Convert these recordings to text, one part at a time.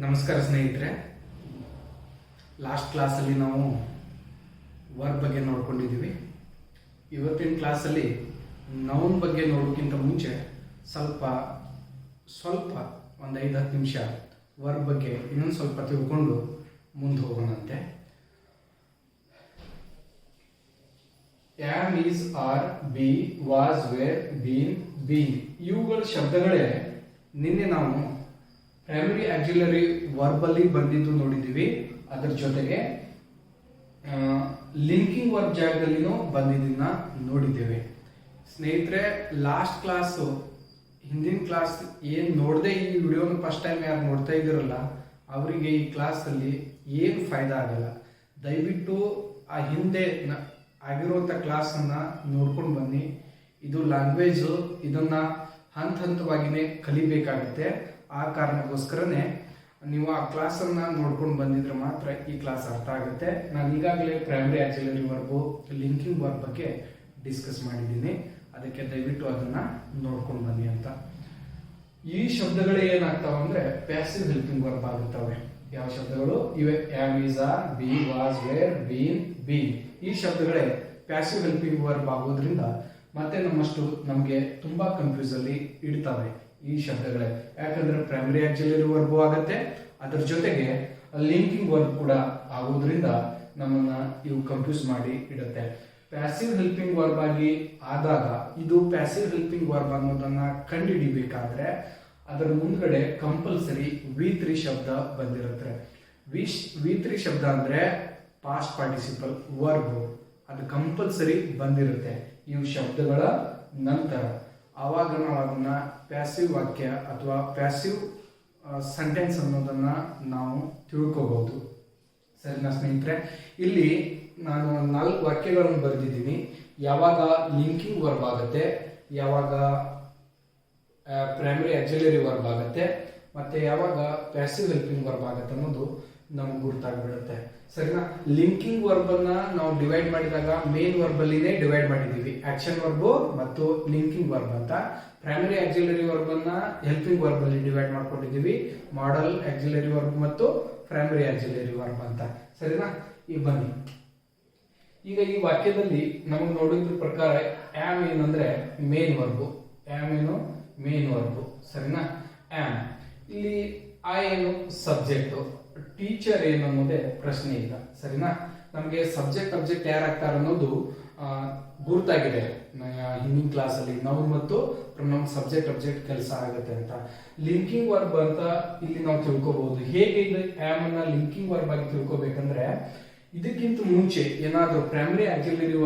ನಮಸ್ಕಾರ ಸ್ನೇಹಿತರೆ. ಲಾಸ್ಟ್ ಕ್ಲಾಸಲ್ಲಿ ನಾವು ವರ್ಬ್ ಬಗ್ಗೆ ನೋಡ್ಕೊಂಡಿದ್ದೀವಿ. ಇವತ್ತಿನ ಕ್ಲಾಸಲ್ಲಿ ನೌನ್ ಬಗ್ಗೆ ನೋಡೋಕ್ಕಿಂತ ಮುಂಚೆ ಸ್ವಲ್ಪ ಒಂದು 5-10 ನಿಮಿಷ ವರ್ಬ್ ಬಗ್ಗೆ ಇನ್ನೊಂದು ಸ್ವಲ್ಪ ತಿಳ್ಕೊಂಡು ಮುಂದೆ ಹೋಗೋಣಂತೆ. Am, is, are, be, was, were, been, being ಇವುಗಳ ಶಬ್ದಗಳೇ ನಿನ್ನೆ ನಾವು ಪ್ರೈಮರಿ ಆಕ್ಸಿಲರಿ ವರ್ಬ್ ಅಲ್ಲಿ ಬಂದಿದ್ದು ನೋಡಿದ್ದೀವಿ. ಅದರ ಜೊತೆಗೆ ಲಿಂಕಿಂಗ್ ವರ್ಬ್ ಜಾಗದಲ್ಲಿನೂ ಬಂದಿದ್ದನ್ನ ನೋಡಿದ್ದೇವೆ. ಸ್ನೇಹಿತರೆ, ಲಾಸ್ಟ್ ಕ್ಲಾಸ್ ಹಿಂದಿನ ಕ್ಲಾಸ್ ಏನು ನೋಡದೆ ಈ ವಿಡಿಯೋನ ಫಸ್ಟ್ ಟೈಮ್ ಯಾರು ನೋಡ್ತಾ ಇದ್ದೀರಲ್ಲ ಅವರಿಗೆ ಈ ಕ್ಲಾಸಲ್ಲಿ ಏನು ಫಾಯ್ದಾ ಆಗಲ್ಲ. ದಯವಿಟ್ಟು ಆ ಹಿಂದೆ ಆಗಿರುವಂಥ ಕ್ಲಾಸನ್ನು ನೋಡ್ಕೊಂಡು ಬನ್ನಿ. ಇದು ಲ್ಯಾಂಗ್ವೇಜು, ಇದನ್ನ ಹಂತವಾಗಿನೇ ಕಲಿಬೇಕಾಗುತ್ತೆ. ಆ ಕಾರಣಕ್ಕೋಸ್ಕರನೇ ನೀವು ಆ ಕ್ಲಾಸನ್ನು ನೋಡ್ಕೊಂಡು ಬಂದಿದ್ರೆ ಮಾತ್ರ ಈ ಕ್ಲಾಸ್ ಅರ್ಥ ಆಗುತ್ತೆ. ನಾನು ಈಗಾಗಲೇ primary auxiliary verb, linking verb ಬಗ್ಗೆ ಡಿಸ್ಕಸ್ ಮಾಡಿದ್ದೀನಿ. ಅದಕ್ಕೆ ದಯವಿಟ್ಟು ಅದನ್ನ ನೋಡ್ಕೊಂಡು ಬನ್ನಿ ಅಂತ. ಈ ಶಬ್ದಗಳು ಏನಾಗ್ತಾವ ಅಂದ್ರೆ ಪ್ಯಾಸಿವ್ ಹೆಲ್ಪಿಂಗ್ ವರ್ಬ್ ಆಗುತ್ತವೆ. ಯಾವ ಶಬ್ದಗಳು ಇವೆ? Am, is, are, be, was, were, been, being ಈ ಶಬ್ದಗಳೇ ಪ್ಯಾಸಿವ್ ಹೆಲ್ಪಿಂಗ್ ವರ್ಬ್ ಆಗೋದ್ರಿಂದ ಮತ್ತೆ ನಮಗೆ ತುಂಬಾ ಕನ್ಫ್ಯೂಸ್ ಅಲ್ಲಿ ಇಡ್ತವೆ ಈ ಶಬ್ದಗಳೇ. ಯಾಕಂದ್ರೆ ಪ್ರೈಮರಿ ಆಕ್ಸಿಲರಿ ವರ್ಬ್ ಆಗುತ್ತೆ, ಅದರ ಜೊತೆಗೆ ಲಿಂಕಿಂಗ್ ವರ್ಬ್ ಕೂಡ ಆಗೋದ್ರಿಂದ ನಮ್ಮನ್ನ ಇವು ಕನ್ಫ್ಯೂಸ್ ಮಾಡಿ ಇಡುತ್ತೆ. ಪ್ಯಾಸಿವ್ ಹೆಲ್ಪಿಂಗ್ ವರ್ಬ್ ಆಗಿ ಆದಾಗ ಇದು ಪ್ಯಾಸಿವ್ ಹೆಲ್ಪಿಂಗ್ ವರ್ಬ್ ಅನ್ನೋದನ್ನ ಕಂಡುಹಿಡಿಬೇಕಾದ್ರೆ ಅದರ ಮುಂದ್ಗಡೆ ಕಂಪಲ್ಸರಿ V3 ಶಬ್ದ ಬಂದಿರುತ್ತೆ. V3 ಶಬ್ದ ಅಂದ್ರೆ ಪಾಸ್ಟ್ ಪಾರ್ಟಿಸಿಪಲ್ ವರ್ಬ್, ಅದು ಕಂಪಲ್ಸರಿ ಬಂದಿರುತ್ತೆ ಇವು ಶಬ್ದಗಳ ನಂತರ. ಆವಾಗ ನಾವು ಅದನ್ನ ಪ್ಯಾಸಿವ್ ವಾಕ್ಯ ಅಥವಾ ಪ್ಯಾಸಿವ್ ಸೆಂಟೆನ್ಸ್ ಅನ್ನೋದನ್ನ ನಾವು ತಿಳ್ಕೋಬಹುದು. ಸರಿನಾ ಸ್ನೇಹಿತರೆ? ಇಲ್ಲಿ ನಾನು 4 ವಾಕ್ಯಗಳನ್ನು ಬರೆದಿದ್ದೀನಿ. ಯಾವಾಗ ಲಿಂಕಿಂಗ್ ವರ್ಬ್ ಆಗುತ್ತೆ, ಯಾವಾಗ ಪ್ರೈಮರಿ ಆಕ್ಸಿಲರಿ ವರ್ಬ್ ಆಗುತ್ತೆ, ಮತ್ತೆ ಯಾವಾಗ ಪ್ಯಾಸಿವ್ ಹೆಲ್ಪಿಂಗ್ ವರ್ಬ್ ಆಗುತ್ತೆ ಅನ್ನೋದು ನಮ್ಗೆ ಗುರ್ತಾಗ್ಬಿಡುತ್ತೆ. ಸರಿನಾ? ಲಿಂಕಿಂಗ್ ವರ್ಬ್ ಅನ್ನ ನಾವು ಡಿವೈಡ್ ಮಾಡಿದಾಗ ಮೇನ್ ವರ್ಬ್ ಅಲ್ಲಿನೇ ಡಿವೈಡ್ ಮಾಡಿದೀವಿ, ಆಕ್ಷನ್ ವರ್ಬ್ ಮತ್ತು ಲಿಂಕಿಂಗ್ ವರ್ಬ್ ಅಂತ. ಪ್ರೈಮರಿ ಆಕ್ಸಿಲರಿ ವರ್ಬ್ ಅನ್ನ ಹೆಲ್ಪಿಂಗ್ ವರ್ಬ್ ಅಲ್ಲಿ ಡಿವೈಡ್ ಮಾಡ್ಕೊಂಡಿದೀವಿ, ಮಾಡಲ್ ಆಕ್ಸಿಲರಿ ವರ್ಬ್ ಮತ್ತು ಪ್ರೈಮರಿ ಆಕ್ಸಿಲರಿ ವರ್ಬ್ ಅಂತ. ಸರಿನಾ? ಈಗ ಬನ್ನಿ, ಈಗ ಈ ವಾಕ್ಯದಲ್ಲಿ ನಮಗೆ ನೋಡಿದ್ರ ಪ್ರಕಾರ ಆಮ್ ಏನಂದ್ರೆ ಮೇನ್ ವರ್ಬ್. ಆಮ್ ಏನು? Main verb. ಸರಿನಾ? ಆಮ್. ಇಲ್ಲಿ ಐ ಏನು? ಸಬ್ಜೆಕ್ಟ್. ಟೀಚರ್ ಏನು ಅನ್ನೋದೇ ಪ್ರಶ್ನೆ ಈಗ. ಸರಿನಾ? ನಮಗೆ ಸಬ್ಜೆಕ್ಟ್ ಅಬ್ಜೆಕ್ಟ್ ಯಾರಾಗ್ತಾರೆ ಅನ್ನೋದು ಗುರ್ತಾಗಿದೆ ಹಿಂದಿನ ಕ್ಲಾಸ್ ಅಲ್ಲಿ. ನಾವು ಮತ್ತು ಪ್ರೊನೌನ್ ಸಬ್ಜೆಕ್ಟ್ ಅಬ್ಜೆಕ್ಟ್ ಕೆಲಸ ಆಗುತ್ತೆ ಅಂತ. ಲಿಂಕಿಂಗ್ ವರ್ಬ್ ಅಂತ ಇಲ್ಲಿ ನಾವು ತಿಳ್ಕೋಬಹುದು. ಹೇಗೆ ಇದು ಆಮ್ ಅನ್ನ ಲಿಂಕಿಂಗ್ ವರ್ಬ್ ಆಗಿ ತಿಳ್ಕೋಬೇಕಂದ್ರೆ, ಇದಕ್ಕಿಂತ ಮುಂಚೆ ಏನಾದ್ರೂ ಪ್ರೈಮರಿ ಆಕ್ಸಿಲರಿ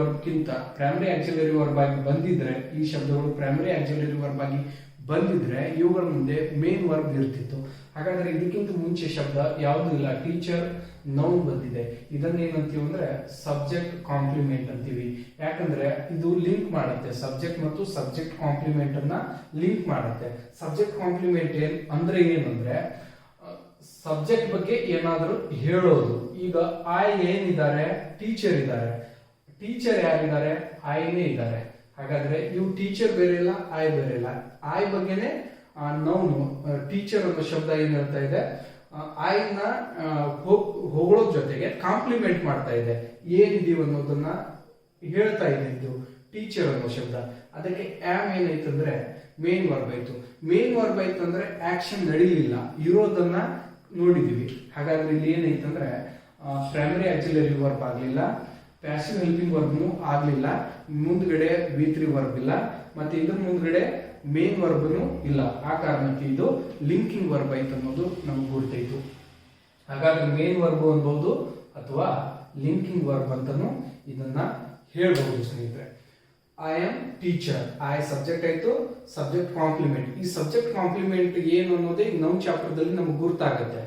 ವರ್ಬ್ ಆಗಿ ಬಂದಿದ್ರೆ, ಈ ಶಬ್ದಗಳು ಪ್ರೈಮರಿ ಆಕ್ಸಿಲರಿ ವರ್ಬ್ ಆಗಿ ಬಂದಿದ್ರೆ ಇವುಗಳ ಮುಂದೆ ಮೇನ್ ವರ್ಬ್ ಇರ್ತಿತ್ತು. ಹಾಗಾದ್ರೆ ಇದಕ್ಕಿಂತ ಮುಂಚೆ ಶಬ್ದ ಯಾವುದು ಇಲ್ಲ, ಟೀಚರ್ ನೌನ್ ಬಂದಿದೆ. ಇದನ್ನ ಏನಂತೀವಿ ಅಂದ್ರೆ ಸಬ್ಜೆಕ್ಟ್ ಕಾಂಪ್ಲಿಮೆಂಟ್ ಅಂತೀವಿ. ಯಾಕಂದ್ರೆ ಇದು ಲಿಂಕ್ ಮಾಡುತ್ತೆ, ಸಬ್ಜೆಕ್ಟ್ ಮತ್ತು ಸಬ್ಜೆಕ್ಟ್ ಕಾಂಪ್ಲಿಮೆಂಟ್ ಅನ್ನ ಲಿಂಕ್ ಮಾಡುತ್ತೆ. ಸಬ್ಜೆಕ್ಟ್ ಕಾಂಪ್ಲಿಮೆಂಟ್ ಏನಂದ್ರೆ ಸಬ್ಜೆಕ್ಟ್ ಬಗ್ಗೆ ಏನಾದ್ರೂ ಹೇಳೋದು. ಈಗ ಐ ಏನಿದ್ದಾರೆ? ಟೀಚರ್ ಇದ್ದಾರೆ. ಟೀಚರ್ ಯಾರಿದ್ದಾರೆ? ಐನೇ ಇದ್ದಾರೆ. ಹಾಗಾದ್ರೆ ಇವು ಟೀಚರ್ ಬೇರೆ ಇಲ್ಲ, ಐ ಬೇರೆ ಇಲ್ಲ. ಐ ಬಗ್ಗೆನೆ ನೌನು ಟೀಚರ್ ಅನ್ನೋ ಶಬ್ದ ಏನ್ ಹೇಳ್ತಾ ಇದೆ, ಐನ ಹೊಗಳೋದ್ ಜೊತೆಗೆ ಕಾಂಪ್ಲಿಮೆಂಟ್ ಮಾಡ್ತಾ ಇದೆ. ಏನಿದೀವಿ ಅನ್ನೋದನ್ನ ಹೇಳ್ತಾ ಇದೆ ಇದು ಟೀಚರ್ ಅನ್ನೋ ಶಬ್ದ. ಅದಕ್ಕೆ ಆಮ್ ಏನೈತಂದ್ರೆ ಮೇನ್ ವರ್ಬ್ ಆಯ್ತು. ಮೇನ್ ವರ್ಬ್ ಆಯ್ತು ಅಂದ್ರೆ ಆಕ್ಷನ್ ನಡೀಲಿಲ್ಲ, ಇರೋದನ್ನ ನೋಡಿದೀವಿ. ಹಾಗಾದ್ರೆ ಇಲ್ಲಿ ಏನೈತಂದ್ರೆ ಪ್ರೈಮರಿ ಆಕ್ಸಿಲರಿ ವರ್ಬ್ ಆಗ್ಲಿಲ್ಲ, ಪ್ಯಾಸಿವ್ ಹೆಲ್ಪಿಂಗ್ ವರ್ಬ್ನು ಆಗ್ಲಿಲ್ಲ, ಮುಂದ್ಗಡೆ V3 ವರ್ಬ್ ಇಲ್ಲ, ಮತ್ತೆ ಇದ್ರ ಮುಂದ್ಗಡೆ ಮೇನ್ ವರ್ಬ್ನು ಇಲ್ಲ. ಆ ಕಾರಣಕ್ಕೆ ಇದು ಲಿಂಕಿಂಗ್ ವರ್ಬ್ ಆಯ್ತು ಅನ್ನೋದು ನಮ್ಗೆ ಗುರ್ತೈತು. ಹಾಗಾದ್ರೆ ಮೇನ್ ವರ್ಬ್ ಅನ್ಬಹುದು ಅಥವಾ ಲಿಂಕಿಂಗ್ ವರ್ಬ್ ಅಂತಾನು ಇದನ್ನ ಹೇಳ್ಬಹುದು ಸ್ನೇಹಿತರೆ. I am teacher. I subject ಆಯ್ತು, ಸಬ್ಜೆಕ್ಟ್ ಕಾಂಪ್ಲಿಮೆಂಟ್. ಈ ಸಬ್ಜೆಕ್ಟ್ ಕಾಂಪ್ಲಿಮೆಂಟ್ ಏನು ಅನ್ನೋದೇ ನಮ್ ಚಾಪ್ಟರ್ ದಲ್ಲಿ ನಮ್ಗೆ ಗುರ್ತಾಗುತ್ತೆ.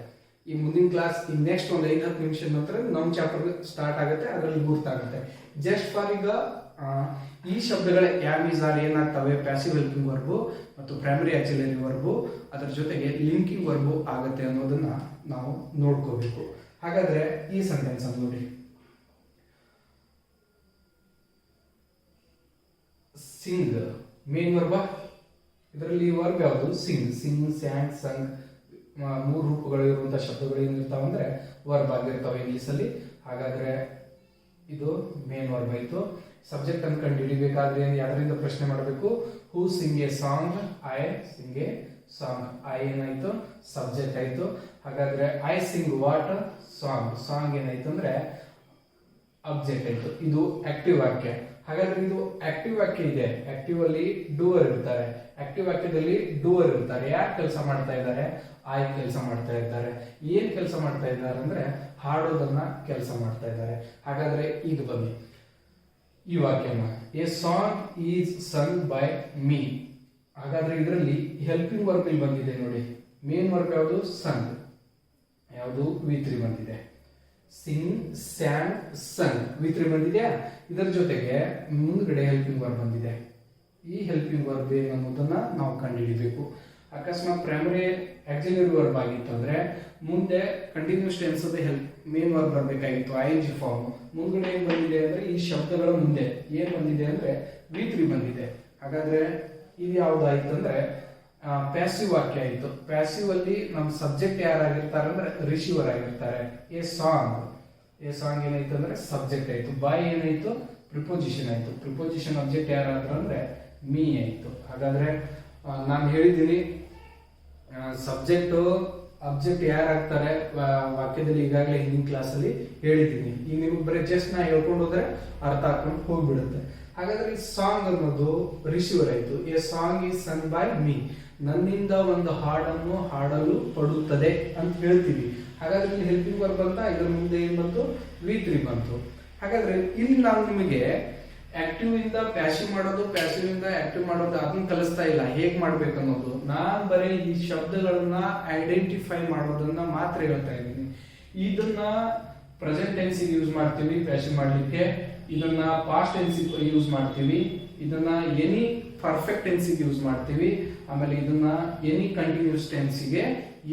ಈ ಮುಂದಿನ ಕ್ಲಾಸ್ ನೆಕ್ಸ್ಟ್ ಒಂದು 5-10 ನಿಮಿಷ ನಂತರ ನಮ್ ಚಾಪ್ಟರ್ ಸ್ಟಾರ್ಟ್ ಆಗುತ್ತೆ, ಅದರಲ್ಲಿ ಗುರ್ತಾಗುತ್ತೆ. ಜಸ್ಟ್ ಫಾರ್ ಈಗ ಈ ಶಬ್ದಗಳ ಆಮ್, ಈಸ್, ಆರ್ ಏನಾಗ್ತವೆ? ಪ್ಯಾಸಿವ್ ಹೆಲ್ಪಿಂಗ್ ವರ್ಬ್ ಮತ್ತು ಪ್ರೈಮರಿ ಆಕ್ಸಿಲರಿ ವರ್ಬ್, ಅದರ ಜೊತೆಗೆ ಲಿಂಕಿಂಗ್ ವರ್ಬ್ ಆಗುತ್ತೆ ಅನ್ನೋದನ್ನ ನಾವು ನೋಡ್ಕೋಬೇಕು. ಹಾಗಾದ್ರೆ ಈ ಸೆಂಟೆನ್ಸ್ ಅನ್ನು ನೋಡಿ. Singh main verb. ಇದರಲ್ಲಿ ವರ್ಬ್ ಯಾವುದು? ಸಿಂಗ್. ಸಿಂಗ್, ಸ್ಯಾಂಗ್, ಸಂಗ್ ಮೂರು ರೂಪಗಳು ಇರುವಂತಹ ಶಬ್ದಗಳು ಏನಿರ್ತಾವ ಅಂದ್ರೆ ವರ್ಬ್ ಆಗಿರ್ತಾವೆ ಇಂಗ್ಲಿಷ್ ಅಲ್ಲಿ. ಹಾಗಾದ್ರೆ ಇದು ಮೇನ್ ವರ್ಬ್ ಆಯ್ತು. ಸಬ್ಜೆಕ್ಟ್ ಅನ್ನು ಕಂಡು ಹಿಡಿಬೇಕಾದ್ರೆ ಯಾವ್ದರಿಂದ ಪ್ರಶ್ನೆ ಮಾಡಬೇಕು? Who sing a song, I sing a song. I ಏನಾಯ್ತು? ಸಬ್ಜೆಕ್ಟ್ ಆಯ್ತು. ಹಾಗಾದ್ರೆ I sing what? Song. Song ಏನಾಯ್ತು ಅಂದ್ರೆ ಅಬ್ಜೆಕ್ಟ್ ಆಯ್ತು. ಇದು ಆಕ್ಟಿವ್ ವಾಕ್ಯ. ಹಾಗಾದ್ರೆ ಇದು ಆಕ್ಟಿವ್ ವಾಕ್ಯ ಇದೆ. ಆಕ್ಟಿವ್ ಅಲ್ಲಿ ಡೂವರ್ ಇರ್ತಾರೆ. ಆಕ್ಟಿವ್ ವಾಕ್ಯದಲ್ಲಿ ಡೂವರ್ ಇರ್ತಾರೆ. ಯಾರು ಕೆಲಸ ಮಾಡ್ತಾ ಇದ್ದಾರೆ? ಐ ಕೆಲಸ ಮಾಡ್ತಾ ಇದ್ದಾರೆ. ಏನ್ ಕೆಲಸ ಮಾಡ್ತಾ ಇದ್ದಾರೆ ಅಂದ್ರೆ ಹಾಡೋದನ್ನ ಕೆಲಸ ಮಾಡ್ತಾ ಇದ್ದಾರೆ. ಹಾಗಾದ್ರೆ ಈಗ ಬನ್ನಿ ಈ ವಾಕ್ಯನ, a song is sung by me. ಹಾಗಾದ್ರೆ ಇದರಲ್ಲಿ ಹೆಲ್ಪಿಂಗ್ ವರ್ಬ್ ಇಲ್ಲಿ ಬಂದಿದೆ ನೋಡಿ. ಮೇನ್ ವರ್ಬ್ ಯಾವುದು? ಸಂಗ್. ಯಾವುದು? V3 ಬಂದಿದೆ. ಸಿಂಗ್, ಸ್ಯಾಂಗ್, ಸಂಗ್ V3 ಬಂದಿದೆಯಾ? ಇದರ ಜೊತೆಗೆ ಮುಂದ್ಗಡೆ ಹೆಲ್ಪಿಂಗ್ ವರ್ಬ್ ಬಂದಿದೆ. ಈ ಹೆಲ್ಪಿಂಗ್ ವರ್ಬ್ ಏನು ಅನ್ನೋದನ್ನ ನಾವು ಕಂಡುಹಿಡಿಬೇಕು. ಅಕಸ್ಮಾತ್ ಪ್ರೈಮರಿ ಆಕ್ಸಿಲರಿ ವರ್ಬ್ ಆಗಿತ್ತು ಅಂದ್ರೆ ಮುಂದೆ continuous tense help main verb ಬರಬೇಕಾಗಿತ್ತು, ING ಫಾರ್ಮ್. ಮುಂದ್ಗಡೆ ಏನ್ ಬಂದಿದೆ ಅಂದ್ರೆ ಈ ಶಬ್ದಗಳ ಮುಂದೆ ಏನ್ ಬಂದಿದೆ ಅಂದ್ರೆ V3 ಬಂದಿದೆ. ಹಾಗಾದ್ರೆ ಇದು ಯಾವ್ದಾಯ್ತು ಅಂದ್ರೆ ಪ್ಯಾಸಿವ್ ವಾಕ್ಯ ಆಯ್ತು. ಪ್ಯಾಸಿವ್ ಅಲ್ಲಿ ನಮ್ಮ ಸಬ್ಜೆಕ್ಟ್ ಯಾರಾಗಿರ್ತಾರೆ ಅಂದ್ರೆ ರಿಸೀವರ್ ಆಗಿರ್ತಾರೆ. ಎ ಸಾಂಗ್, ಎ ಸಾಂಗ್ ಏನಾಯ್ತು ಅಂದ್ರೆ ಸಬ್ಜೆಕ್ಟ್ ಆಯ್ತು. ಬೈ ಏನಾಯ್ತು? ಪ್ರಿಪೋಸಿಷನ್ ಆಯ್ತು. ಪ್ರಿಪೋಸಿಷನ್ ಅಬ್ಜೆಕ್ಟ್ ಯಾರಾದ್ರು ಅಂದ್ರೆ ಮೀ ಆಯ್ತು. ಹಾಗಾದ್ರೆ ನಾನು ಹೇಳಿದ್ದೀನಿ ಸಬ್ಜೆಕ್ಟ್ ಅಬ್ಜೆಕ್ಟ್ ಯಾರಾಗ್ತಾರೆ ವಾಕ್ಯದಲ್ಲಿ ಈಗಾಗಲೇ ಹಿಂದಿನ ಕ್ಲಾಸ್ ಅಲ್ಲಿ ಹೇಳಿದ್ದೀನಿ. ಈಗ ನಿಮ್ಗೆ ಬರೀ ಜಸ್ಟ್ ನಾ ಹೇಳ್ಕೊಂಡು ಹೋದ್ರೆ ಅರ್ಥ ಹಾಕೊಂಡು ಹೋಗ್ಬಿಡುತ್ತೆ. ಹಾಗಾದ್ರೆ ಈ ಸಾಂಗ್ ಅನ್ನೋದು ರಿಸೀವರ್ ಆಯ್ತು. A song is sung by me. ನನ್ನಿಂದ ಒಂದು ಹಾಡನ್ನು ಹಾಡಲು ಪಡುತ್ತದೆ ಅಂತ ಹೇಳ್ತೀವಿ. ಹಾಗಾದ್ರೆ ಇಲ್ಲಿ ಹೆಲ್ಪಿಂಗ್ ವರ್ಬ್ ಅಂತ, ಇದರ ಮುಂದೆ ಏನ್ ಬಂತು? V3 ಬಂತು. ಹಾಗಾದ್ರೆ ಇಲ್ಲಿ ನಾನು ನಿಮಗೆ ಆಕ್ಟಿವ್ ಇಂದ ಪ್ಯಾಸಿವ್ ಮಾಡೋದು, ಪ್ಯಾಸಿವ್ ಇಂದ ಆಕ್ಟಿವ್ ಮಾಡೋದು ಅದನ್ನ ಕಲಿಸ್ತಾ ಇಲ್ಲ, ಹೇಗ್ ಮಾಡ್ಬೇಕು ಅನ್ನೋದು. ನಾನ್ ಬರೀ ಈ ಶಬ್ದಗಳನ್ನ ಐಡೆಂಟಿಫೈ ಮಾಡೋದನ್ನ ಮಾತ್ರ ಹೇಳ್ತಾ ಇದ್ದೀನಿ. ಇದನ್ನ ಪ್ರೆಸೆಂಟ್ ಟೆನ್ಸ್ ಯೂಸ್ ಮಾಡ್ತೀವಿ ಪ್ಯಾಸಿವ್ ಮಾಡ್ಲಿಕ್ಕೆ, ಇದನ್ನ ಪಾಸ್ಟ್ ಟೆನ್ಸ್ ಯೂಸ್ ಮಾಡ್ತೀವಿ, ಇದನ್ನ ಎನಿ ಪರ್ಫೆಕ್ಟ್ ಟೆನ್ಸ್ ಯೂಸ್ ಮಾಡ್ತೀವಿ, ಆಮೇಲೆ ಇದನ್ನ ಎನಿ ಕಂಟಿನ್ಯೂಸ್ ಟೆನ್ಸ್ ಗೆ